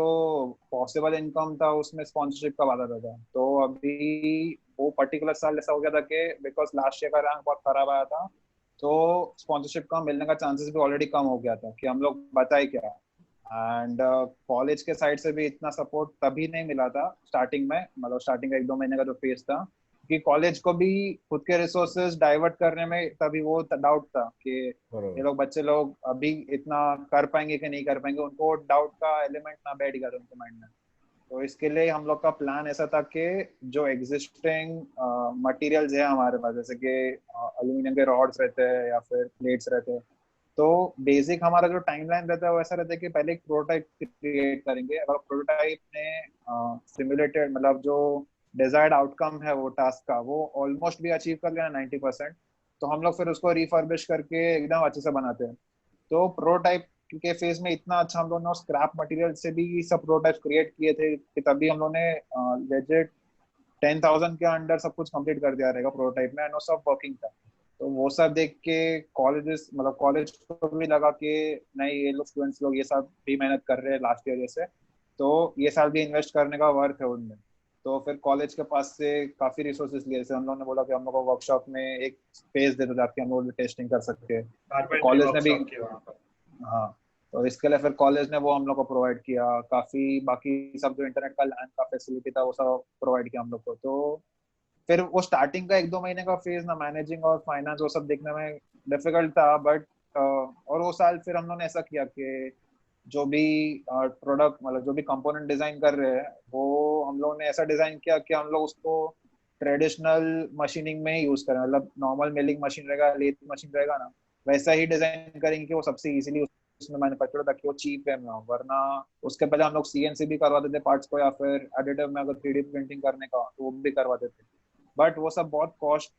पॉसिबल इनकम था उसमें स्पॉन्सरशिप का वादा था, तो अभी वो पर्टिकुलर साल ऐसा हो गया था कि बिकॉज लास्ट ईयर का रैंक बहुत खराब आया था, तो स्पॉन्सरशिप का मिलने का चांसेस भी ऑलरेडी कम हो गया था कि हम लोग बताए क्या। एंड कॉलेज के साइड से भी इतना सपोर्ट तभी नहीं मिला था स्टार्टिंग में, मतलब स्टार्टिंग का 1-2 महीने का जो फेज था, कि कॉलेज को भी खुद के रिसोर्सेज डाइवर्ट करने में तभी वो डाउट था कि ये लोग बच्चे लोग अभी इतना कर पाएंगे कि नहीं कर पाएंगे, उनको डाउट का एलिमेंट ना बैठ गया था उनके माइंड में। तो इसके लिए हम लोग का प्लान ऐसा था कि जो एग्जिस्टिंग मटेरियल्स है हमारे पास, जैसे कि अल्यूमिनियम के रॉड्स रहते हैं या फिर प्लेट्स रहते हैं, तो बेसिक हमारा जो टाइमलाइन रहता है वो ऐसा रहता है कि पहले एक प्रोटोटाइप क्रिएट करेंगे। अगर प्रोटोटाइप ने सिमुलेटेड मतलब जो डिजायर्ड आउटकम है वो टास्क का वो ऑलमोस्ट भी अचीव कर लेना 90%, तो हम लोग फिर उसको रिफर्बिश करके एकदम अच्छे से बनाते हैं। तो प्रोटोटाइप के फेज में इतना अच्छा हम लोगों ने स्क्रैप मटेरियल से भी सब प्रोटोटाइप क्रिएट किए थे कि तभी हम लोगों ने लेजिट 10,000 के अंडर सब कुछ कंप्लीट कर दिया रहेगा प्रोटोटाइप में, एंड वो सब वर्किंग था। तो वो सब देख के कॉलेजेस मतलब कॉलेज को भी लगा कि नहीं, ये लोग स्टूडेंट्स लोग ये सब भी मेहनत कर रहे हैं लास्ट ईयर जैसे, तो ये साल भी इन्वेस्ट करने का वर्थ है उनमें। तो फिर कॉलेज के पास से काफी रिसोर्सेज लिए, जैसे हम लोगों ने बोला कि हम लोग को वर्कशॉप में एक स्पेस दे दो ताकि हम लोग टेस्टिंग कर सकते हैं, तो कारपेंट्री कॉलेज ने भी, वर्कशॉप के वहाँ पर। हाँ, तो इसके लिए फिर कॉलेज ने वो हम लोग को प्रोवाइड किया काफी, बाकी सब जो इंटरनेट का लैंड का फैसिलिटी था वो सब प्रोवाइड किया हम लोग को। तो फिर वो स्टार्टिंग का 1-2 महीने का फेज ना मैनेजिंग और फाइनेंस वो सब देखने में डिफिकल्ट था, बट और वो साल फिर हम लोगों ने ऐसा किया कि जो भी प्रोडक्ट मतलब जो भी कंपोनेंट डिजाइन कर रहे हैं वो हम लोगों ने ऐसा डिजाइन किया कि हम लोग उसको ट्रेडिशनल मशीनिंग में ही यूज करें, मतलब नॉर्मल मिलिंग मशीन रहेगा, लेथ मशीन रहेगा ना, वैसा ही डिजाइन करेंगे कि वो सबसे इजीली उसमें मैन्युफैक्चर हो ताकि वो चीप है ना। वरना उसके पहले हम लोग सीएनसी भी करवा देते पार्ट्स को, या फिर एडिटिव में अगर 3D प्रिंटिंग करने का तो वो भी करवा देते, बट वो सब बहुत कॉस्ट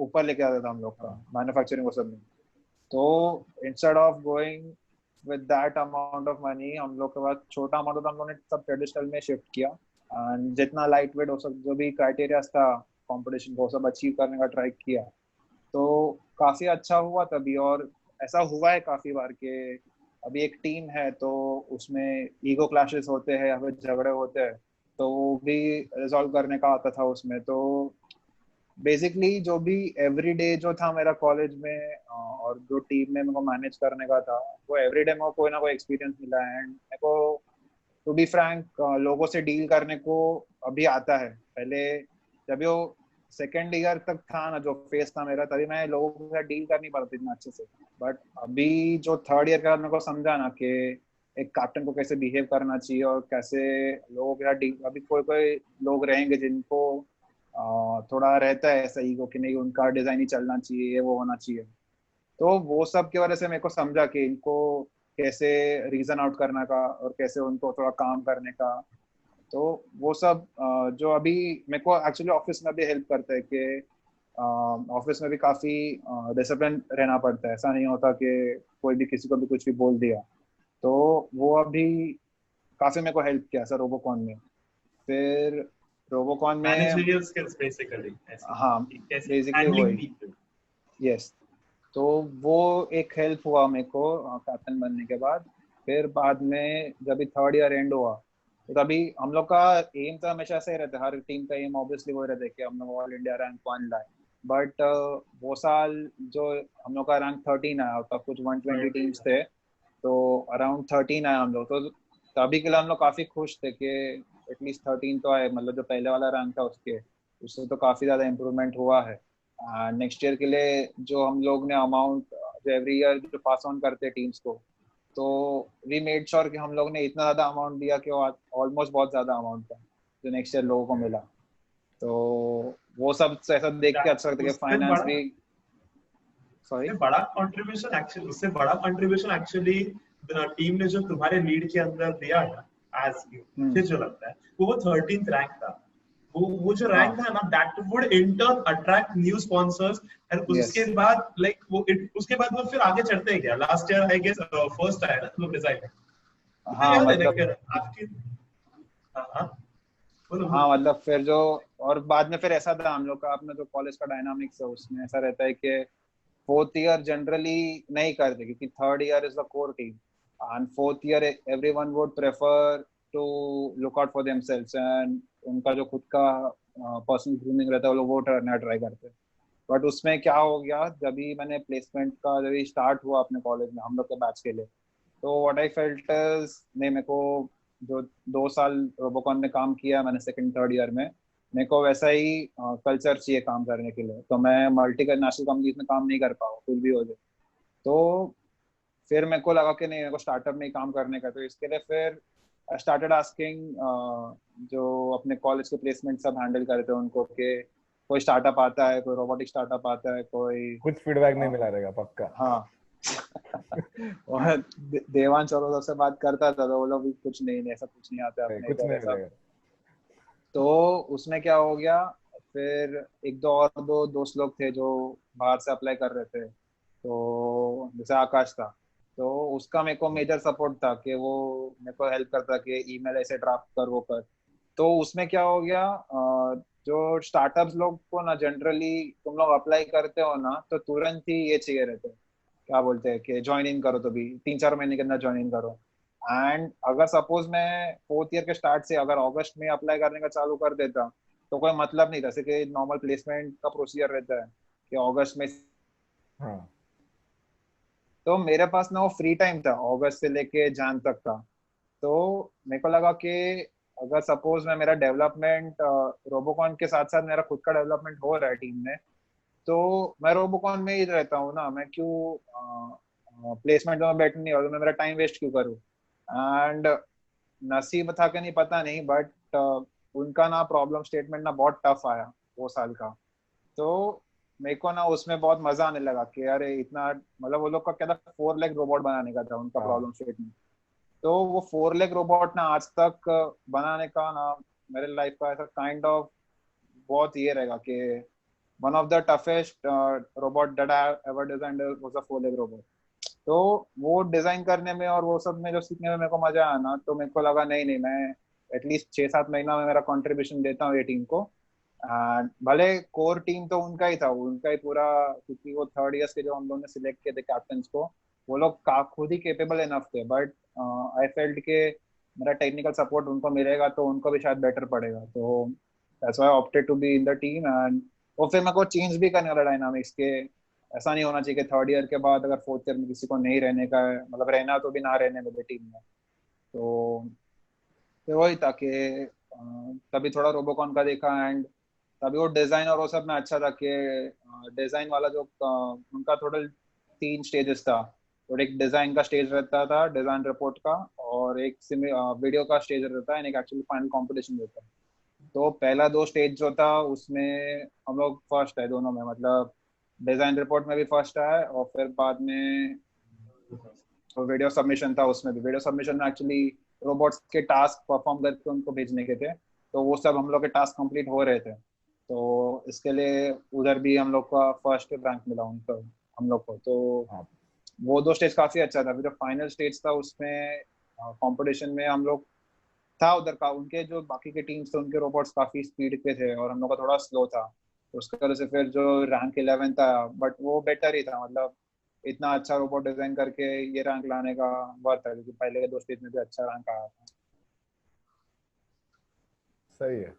ऊपर लेके आता था हम लोग का मैन्युफैक्चरिंग वो सब में। तो instead of going with that amount of money, हम लोग के पास छोटा अमाउंट था, हम लोगों ने सब ट्रेडिशनल में शिफ्ट किया, एंड जितना लाइट वेट हो सब जो भी क्राइटेरिया था कंपटीशन को सब अचीव करने का ट्राई किया। तो काफी अच्छा हुआ तभी, और ऐसा हुआ है काफी बार कि अभी एक टीम है तो उसमें ईगो क्लैशेस होते हैं या फिर झगड़े होते हैं, तो वो भी रिजॉल्व करने का आता था उसमें। तो बेसिकली जो भी एवरीडे जो था मेरा कॉलेज में और जो टीम में मेरे को मैनेज करने का था, वो एवरीडे मेरे को कोई ना कोई एक्सपीरियंस मिला है, एंड मेरे को टू बी फ्रैंक लोगों से डील करने को अभी आता है। पहले जब वो सेकेंड ईयर तक था ना जो फेस था मेरा, तभी मैं लोगों के साथ डील कर नहीं पाता था इतना अच्छे से, बट अभी जो थर्ड ईयर के बाद मेरे को समझा ना कि एक कैप्टन को कैसे बिहेव करना चाहिए और कैसे लोगों के साथ डील, अभी कोई कोई लोग रहेंगे जिनको थोड़ा रहता है ऐसा ईगो कि नहीं उनका डिजाइन ही चलना चाहिए, ये वो होना चाहिए। तो वो सब की वजह से मेरे को समझा कि इनको कैसे रीजन आउट करने का और कैसे उनको थोड़ा काम करने का। तो वो सब जो अभी मेरे को एक्चुअली ऑफिस में भी हेल्प करता है कि ऑफिस में भी काफी डिसिप्लिन रहना पड़ता है, ऐसा नहीं होता कि कोई भी किसी को भी कुछ भी बोल दिया। तो वो अभी काफी मेरे को हेल्प किया सर रोबोकॉन में। फिर रोबोकॉन में, मैनेजरियल स्किल्स बेसिकली ऐसे हाँ, कि कैसे बेसिकली हैंडलिंग वही, पीपल। यस। तो वो एक हेल्प हुआ मेरे को कैप्टन बनने के बाद। फिर बाद में जब भी थर्ड ईयर एंड हुआ, तो तभी हम लोग का एम तो हमेशा से ही रहता है, हर टीम का एम ऑब्वियसली वो रहता है कि हम लोग ऑल इंडिया रैंक 1 लाए। बट वो साल जो हम लोग का रैंक 13 आया, और तब कुछ 120 टीम्स थे, तो अराउंड 13 आया हम लोग। तो तभी के लिए हम लोग काफी खुश थे कि एटलीस्ट 13 तो आए, मतलब जो पहले वाला रैंक था उसके उससे तो काफी ज्यादा इम्प्रूवमेंट हुआ है। नेक्स्ट ईयर के लिए जो हम लोग ने अमाउंट जो एवरी ईयर जो पास ऑन करते हैं टीम्स को, तो वी मेड श्योर कि हम लोग ने इतना ज्यादा अमाउंट दिया कि वो ऑलमोस्ट बहुत ज्यादा अमाउंट था जो नेक्स्ट ईयर लोगों को मिला। तो वो सब ऐसा देख के अच्छा लगता है कि उससे फाइनेंस बड़ा भी, सॉरी। उससे बड़ा कंट्रीब्यूशन एक्चुअली उससे बड़ा कंट्रीब्यूशन एक्चुअली टीम ने जो तुम्हारे लीड के अंदर दिया है एज यू, मुझे जो लगता है वो 13th रैंक था। वो जो रैंक हाँ, था ना, that would in turn attract new sponsors. And yes, उसके बाद लाइक उसके बाद वो फिर आगे चढ़ते गया। Last year I guess first आया ना तुम लोग डिजाइन में, मुझे हाँ याद है मतलब, लाइक आपकी। हाँ हाँ, बोलो हाँ बोलो। मतलब फिर जो, और बाद में फिर ऐसा था हम लोग का अपना जो कॉलेज का डायनामिक्स है उसमें ऐसा रहता है कि फोर्थ ईयर जनरली नहीं करते क्योंकि third year is the core team. and fourth year everyone would prefer to look out for themselves and उनका जो खुद का पर्सनल ग्रूमिंग रहता है वो लोग वो करना ट्राई करते हैं. बट उसमें क्या हो गया, जब भी मैंने प्लेसमेंट का जब भी स्टार्ट हुआ अपने कॉलेज में हम लोग के बैच के लिए, तो व्हाट आई फेल्ट इज, नहीं मेरे को जो 2 साल रोबोकॉन में काम किया मैंने सेकंड थर्ड ईयर में, मेरे को वैसा ही कल्चर चाहिए काम करने के लिए. तो मैं मल्टी नेशनल कंपनीज में काम नहीं कर पाऊँ कुछ भी हो जाए. तो फिर मेरे को लगा कि नहीं, मेरे को स्टार्टअप में ही काम करने का. तो इसके लिए फिर आई स्टार्टेड आस्किंग जो अपने कॉलेज के प्लेसमेंट सब हैंडल करते हैं उनको कि कोई स्टार्टअप आता है, कोई रोबोटिक स्टार्टअप आता है, कोई कुछ फीडबैक नहीं मिला रहेगा पक्का. हाँ. और देवांश और से बात करता था तो वो लोग भी कुछ नहीं, ऐसा कुछ नहीं आता अपने कुछ नहीं इधर ऐसा. मिलेगा. तो उसमें क्या हो गया, फिर एक दो और दो दोस्त लोग थे जो बाहर से अप्लाई कर रहे थे. तो जैसे आकाश था, तो उसका मेरे को मेजर सपोर्ट था कि वो मेरे को हेल्प करता कि ईमेल ऐसे ड्राफ्ट कर वो कर. तो उसमें क्या हो गया, जो स्टार्टअप्स लोग को ना जनरली तुम लोग अप्लाई करते हो ना तो तुरंत ही ये चाहिए रहते हैं, क्या बोलते हैं कि ज्वाइन इन करो, तो भी 3-4 महीने के अंदर ज्वाइन इन करो. एंड अगर सपोज मैं फोर्थ ईयर के स्टार्ट से अगर अगस्त में अप्लाई करने का चालू कर देता तो कोई मतलब नहीं था. जैसे कि नॉर्मल प्लेसमेंट का प्रोसीजर रहता है कि अगस्त में. हाँ. तो मेरे पास ना वो फ्री टाइम था अगस्त से लेके जान तक का. तो मेरे को लगा कि अगर सपोज मैं मेरा डेवलपमेंट रोबोकॉन के साथ साथ मेरा खुद का डेवलपमेंट हो रहा है टीम में, तो मैं रोबोकॉन में ही रहता हूँ ना, मैं क्यों प्लेसमेंट में बैठ नहीं और मैं मेरा टाइम वेस्ट क्यों करूँ. एंड नसीब था कि नहीं पता नहीं, बट उनका ना प्रॉब्लम स्टेटमेंट ना बहुत टफ आया वो साल का. तो मेरे को ना उसमें बहुत मजा आने लगा कि अरे इतना, मतलब वो लोग का क्या था, 4 लेग रोबोट बनाने का था उनका प्रॉब्लम स्टेटमेंट. तो वो 4 लेग रोबोट ना आज तक बनाने का ना मेरे लाइफ का ऐसा काइंड ऑफ बहुत ये रहेगा कि one of the toughest robot that I ever designed was a 4 leg robot. तो वो डिजाइन करने में और वो सब में जो सीखने में मेरे को मजा आया ना, तो मेरे को लगा नहीं नहीं, मैं एटलीस्ट 6-7 महीना में मेरा कंट्रीब्यूशन देता हूँ ये टीम को. भले कोर टीम तो उनका ही था, उनका ही पूरा, क्योंकि वो थर्ड ईयर्स के जो हम लोगों ने सिलेक्ट किए थे कैप्टन्स को, वो लोग खुद ही केपेबल इनफ थे. बट आई फेल्ट के मेरा टेक्निकल सपोर्ट उनको मिलेगा तो उनको भी शायद बेटर पड़ेगा. तो that's why I opted to be in the team. And और फिर मेरे को चेंज भी करने वाला डायनामिक्स के, ऐसा नहीं होना चाहिए कि थर्ड ईयर के बाद अगर फोर्थ ईयर में किसी को नहीं रहने का है, मतलब रहना तो भी ना रहने में टीम में. तो फिर वही था कि तभी थोड़ा रोबोकॉन का देखा. एंड तभी वो डिजाइन और वो सब में अच्छा था कि डिजाइन वाला जो उनका थोड़ा 3 स्टेजेस था. और एक डिजाइन का स्टेज रहता था, डिजाइन रिपोर्ट का, और एक वीडियो का स्टेज रहता है, और एक एक्चुअली फाइनल कंपटीशन रहता है. तो पहला 2 स्टेज जो था उसमें हम लोग फर्स्ट है दोनों में, मतलब डिजाइन रिपोर्ट में भी फर्स्ट है, और फिर बाद में वीडियो सबमिशन था. उसमें भी वीडियो सबमिशन में एक्चुअली रोबोट्स के टास्क परफॉर्म करके उनको भेजने के थे, तो वो सब हम लोग के टास्क कंप्लीट हो रहे थे. तो इसके लिए उधर भी हम लोग का फर्स्ट रैंक मिला उनको, हम लोग को. तो वो 2 स्टेज काफी अच्छा था. फिर जो फाइनल स्टेज था उसमें कंपटीशन में हम लोग था उधर का, उनके जो बाकी के टीम्स थे उनके रोबोट्स काफी स्पीड पे थे और हम लोग का थोड़ा स्लो था. तो उसकी वजह से फिर जो रैंक 11 था, बट वो बेटर ही था. मतलब इतना अच्छा रोबोट डिजाइन करके ये रैंक लाने का वर्थ है, क्योंकि पहले के 2 स्टेज में भी अच्छा रैंक आया था. सही है.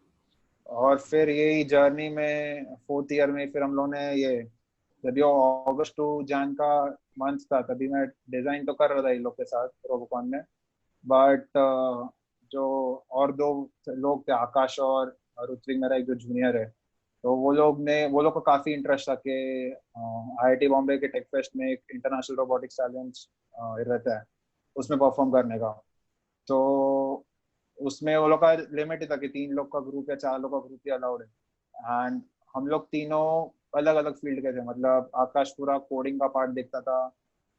और फिर यही जर्नी में फोर्थ ईयर में फिर हम लोग ने ये, जब ये अगस्त टू जैन का मंथ था, तभी मैं डिजाइन तो कर रहा था इन लोग के साथ रोबोकॉन में. बट जो और दो लोग थे, आकाश और ऋत्विक, मेरा एक जो जूनियर है, तो वो लोग को काफी इंटरेस्ट था कि आईआईटी बॉम्बे के टेक फेस्ट में एक इंटरनेशनल रोबोटिक्स चैलेंज रहता है, उसमें परफॉर्म करने का. तो उसमें वो लोग का लिमिट ही था कि 3 लोग का ग्रुप या 4 लोग का ग्रुप ही अलाउड है. एंड हम लोग तीनों अलग अलग फील्ड के थे. मतलब आकाश पूरा कोडिंग का पार्ट देखता था,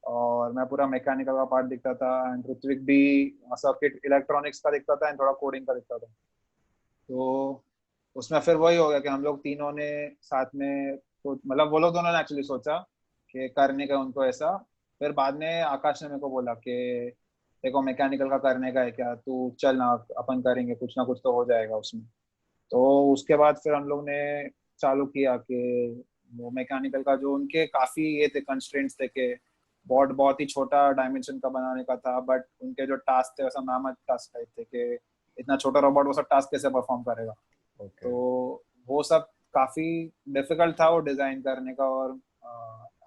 और मैं पूरा मैकेनिकल का पार्ट देखता था, एंड ऋत्विक भी सर्किट इलेक्ट्रॉनिक्स का देखता था एंड थोड़ा कोडिंग का देखता था. तो उसमें फिर वही हो गया कि हम लोग तीनों ने साथ में, तो मतलब वो लोग दोनों ने एक्चुअली सोचा कि करने का उनको ऐसा. फिर बाद में आकाश ने मेरे को बोला कि देखो मैकेनिकल का करने का है क्या, तू चल ना, अपन करेंगे, कुछ ना कुछ तो हो जाएगा उसमें. तो उसके बाद फिर हम लोग ने चालू किया कि वो मैकेनिकल का जो उनके काफी ये थे कंस्ट्रेंट्स थे कि बॉट बहुत ही छोटा डायमेंशन का बनाने का था, बट उनके जो टास्क थे वैसा मैमथ टास्क टाइप थे कि इतना छोटा रोबोट वो सब टास्क कैसे परफॉर्म करेगा। ओके। तो वो सब काफी डिफिकल्ट था वो डिजाइन करने का और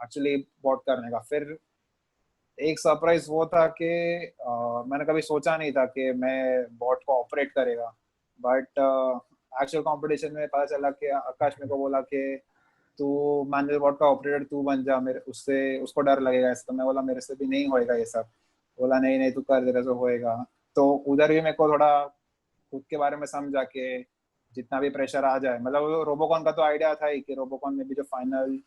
एक्चुअली बॉट करने का। फिर एक सरप्राइज वो था कि मैंने कभी सोचा नहीं था कि मैं बॉट को ऑपरेट करेगा, बट एक्चुअल कंपटीशन में पता चला कि आकाश मेरे को बोला कि तू मैनुअल बॉट का ऑपरेटर तू बन जा, मेरे उससे उसको डर लगेगा इसका। मैं बोला मेरे से भी नहीं होएगा ये सब। बोला नहीं नहीं तू कर, तेरे से होएगा। तो उधर भी मेरे को थोड़ा खुद के बारे में समझा कि जितना भी प्रेशर आ जाए, मतलब रोबोकॉन का तो आइडिया था ही कि रोबोकॉन में भी जो फाइनल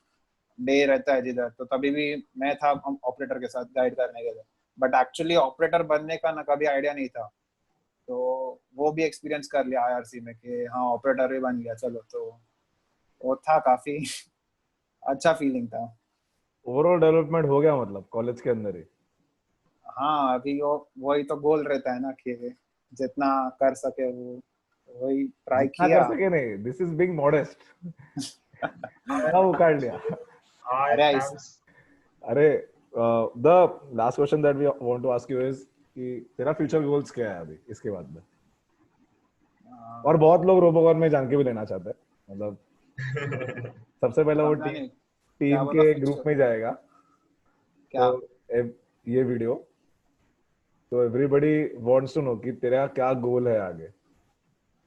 डे रहता है जिधर, तो तभी भी मैं था ऑपरेटर के साथ गाइड करने के लिए। बट एक्चुअली ऑपरेटर बनने का ना कभी आइडिया नहीं था, तो वो भी एक्सपीरियंस कर लिया आईआरसी में कि हाँ ऑपरेटर भी बन गया चलो। तो वो था काफी अच्छा फीलिंग था। ओवरऑल डेवलपमेंट हो गया मतलब कॉलेज के अंदर ही। हाँ अभी वो वही तो गोल रहता है ना कि जितना कर सके वो वही ट्राई जितना कर किया। सके नहीं, दिस इज बीइंग मॉडेस्ट। आया उखाड़ लिया। हाँ अरे थैंक्स। अरे the last question that we want to ask you is कि तेरा फ्यूचर गोल्स क्या है अभी इसके बाद में? और बहुत लोग रोबोकॉन में जान के भी लेना चाहते हैं, मतलब सबसे पहले वो समझा नहीं क्या टीम बोला के ग्रुप फ्यूचर में जाएगा। तो क्या। ये वीडियो, तो एवरीबॉडी वांट्स टू नो कि तेरा क्या गोल है आगे,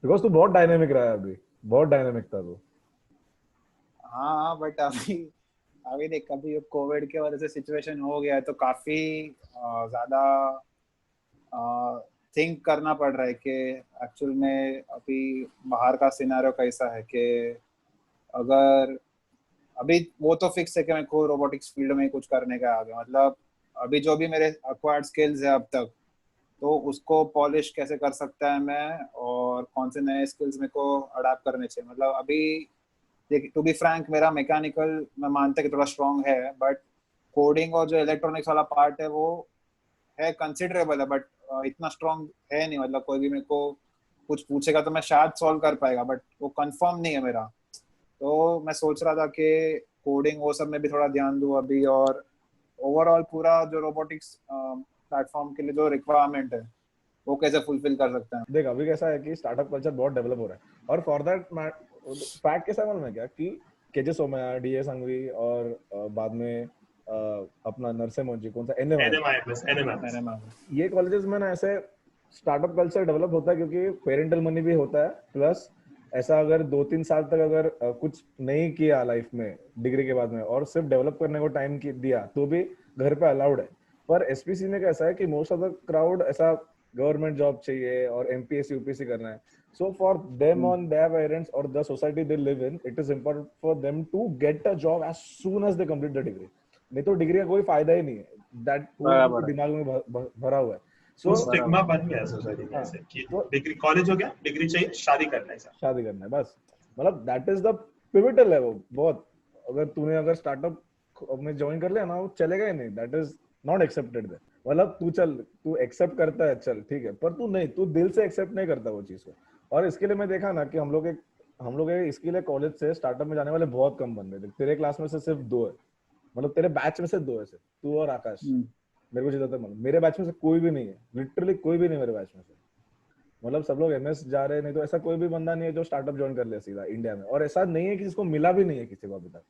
बिकॉज तू बहुत डायनेमिक रहा है अभी, बहुत डायनेमिक था तू। हाँ बट अभी अभी देख, अभी कोविड के वजह से सिचुएशन हो गया है तो काफी ज्यादा थिंक करना पड़ रहा है कि एक्चुअल में अभी बाहर का सिनेरियो कैसा है कि अगर अभी वो तो फिक्स है कि मेरे को रोबोटिक्स फील्ड में ही कुछ करने का है आगे। मतलब अभी जो भी मेरे अक्वायर्ड स्किल्स है अब तक, तो उसको पॉलिश कैसे कर सकता है मैं, और कौन से नए स्किल्स मेरे को अडाप्ट करने चाहिए। मतलब अभी टू बी फ्रैंक मेरा मैकेनिकल मैं मानता कि थोड़ा स्ट्रांग है, बट कोडिंग और जो इलेक्ट्रॉनिक्स वाला पार्ट है वो है कंसिडरेबल है, बट इतना स्ट्रांग है नहीं। मतलब कोई भी मेरे को कुछ पूछेगा तो मैं शायद सॉल्व कर पाएगा, बट वो कंफर्म नहीं है मेरा। तो मैं सोच रहा था कि कोडिंग वो सब में भी थोड़ा ध्यान दूं अभी, और ओवरऑल पूरा जो रोबोटिक्स प्लेटफॉर्म के लिए जो रिक्वायरमेंट है वो कैसे फुलफिल कर सकते हैं। देख अभी कैसा है कि स्टार्टअप कल्चर बहुत डेवलप हो रहा है, और फॉर दैट फैक्ट कैसा मालूम है क्या कि केजे सोमया, डीए संघवी और बाद में अपना नरसे मोजी, कौन सा एनएमआई, एनएमआईएमएस एनएमआईएमएस। मैंने मैं ये कॉलेजेस में ना ऐसे स्टार्टअप कल्चर डेवलप होता है क्योंकि पेरेंटल मनी भी होता है, प्लस ऐसा अगर 2-3 साल तक अगर कुछ नहीं किया लाइफ में डिग्री के बाद में और सिर्फ डेवलप करने को टाइम दिया तो भी घर पे अलाउड है। पर एसपीसी में कैसा है कि मोस्ट ऑफ द क्राउड ऐसा गवर्नमेंट जॉब चाहिए और एमपीएससी यूपीएससी करना है। So for them on their parents और the society they live in, it is important for them to get a job as soon as they complete the degree. नहीं तो डिग्री का कोई फायदा ही नहीं है, दैट बराबर है। दिमाग में भरा हुआ है। वो सो स्टिग्मा बन गया सोसाइटी में हाँ, ऐसे कि तो डिग्री कॉलेज हो गया, डिग्री चाहिए, शादी करना है ऐसा। शादी करना है बस, मतलब दैट इज द पिवटल है वो बहुत। अगर तूने अगर स्टार्टअप में ज्वाइन कर लिया ना, वो चलेगा ही नहीं, दैट इज नॉट एक्सेप्टेड दे। मतलब तू चल, तू एक्सेप्ट करता है चल ठीक है, पर तू नहीं, तू दिल से एक्सेप्ट नहीं करता वो चीज को। और इसके लिए मैं देखा ना कि हम लोग इसके लिए कॉलेज से स्टार्टअप में जाने वाले बहुत कम बंदे थे। तेरे क्लास में से सिर्फ 2 है, मतलब तेरे बैच में से 2 है सिर्फ, तू और आकाश। मेरे को जितना तक मालूम मेरे बैच में से कोई भी नहीं है, लिटरली कोई भी नहीं मेरे बैच में से। मतलब सब लोग एमएस जा रहे हैं, नहीं तो ऐसा कोई भी बंदा नहीं है जो स्टार्टअप ज्वाइन कर ले सीधा इंडिया में, और ऐसा नहीं है कि जिसको मिला भी नहीं है किसी को अभी तक।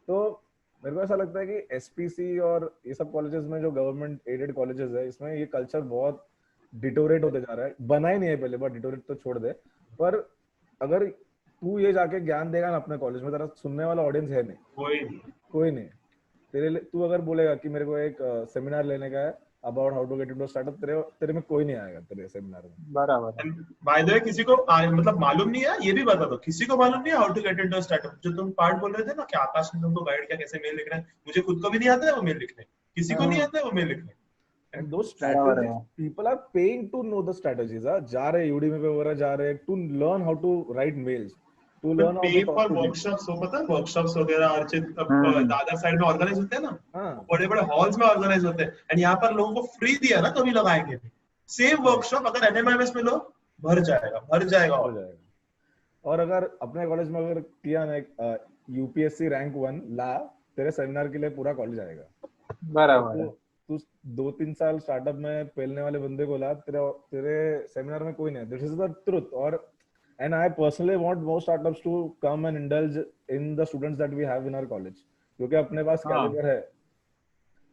तो मेरे को ऐसा लगता है कि एसपीसी और ये सब कॉलेजेस में जो गवर्नमेंट एडेड कॉलेजेस है, इसमें ये कल्चर बहुत डिटोरेट होते जा रहा है। बना ही नहीं है पहले बार, डिटोरेट तो छोड़ दे। पर अगर तू ये जाके ज्ञान देगा ना अपने कॉलेज में, तेरा सुनने वाला ऑडियंस है नहीं, कोई नहीं। कोई नहीं। तू अगर बोलेगा कि मेरे को एक सेमिनार लेने का है about how to get into startup, तेरे में कोई नहीं आएगा तेरे सेमिनार में। बराबर है। बाय द वे किसी को मतलब मालूम नहीं है, ये भी बता दो, किसी को मालूम नहीं है how to get into startup. जो तुम पार्ट बोल रहे थे ना कि आकाश ने तुमको गाइड किया कैसे मेल लिखना है, मुझे खुद को भी नहीं आता है वो मेल लिखने, किसी को नहीं आता है वो मेल लिखने। And those बराबर strategies, है। people are paying to know the strategies. जा रहे Udemy पे वगैरह जा रहे to learn how to write mails, to but learn how पे to talk for to people. Workshops हो, पता है वर्कशॉप वगैरह अर्चित अब हम्म। दादर साइड में ऑर्गेनाइज होते हैं ना, हाँ, बड़े बड़े हॉल्स में ऑर्गेनाइज होते हैं। एंड यहाँ पर लोगों को फ्री दिया ना, कभी लोग आएंगे नहीं। सेम right, वर्कशॉप अगर एनएमएमएस में लो, भर जाएगा, भर जाएगा। हो जाएगा। और अगर अपने कॉलेज में अगर किया ना यूपीएससी रैंक 1 ला, तेरे सेमिनार के लिए पूरा कॉलेज आएगा। बराबर है। तू 2-3 साल स्टार्टअप में पेलने वाले बंदे को ला, तेरे तेरे सेमिनार में कोई नहीं, दिस इज द ट्रुथ। और and I personally want more startups to come and indulge in the students that we have in our college, क्योंकि अपने पास हाँ कैलिबर है।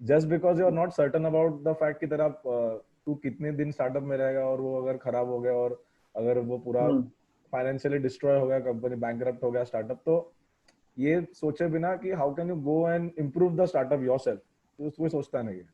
Just because you are not certain about the fact कि तेरा तू कितने दिन स्टार्टअप में रहेगा, और वो अगर खराब हो गया, और अगर वो पूरा हम्म, फाइनेंशियली डिस्ट्रॉय हो गया, कंपनी बैंकरप्ट हो गया स्टार्टअप, तो ये सोचे बिना कि how can you go and improve the startup yourself, तो कोई सोचता नहीं है।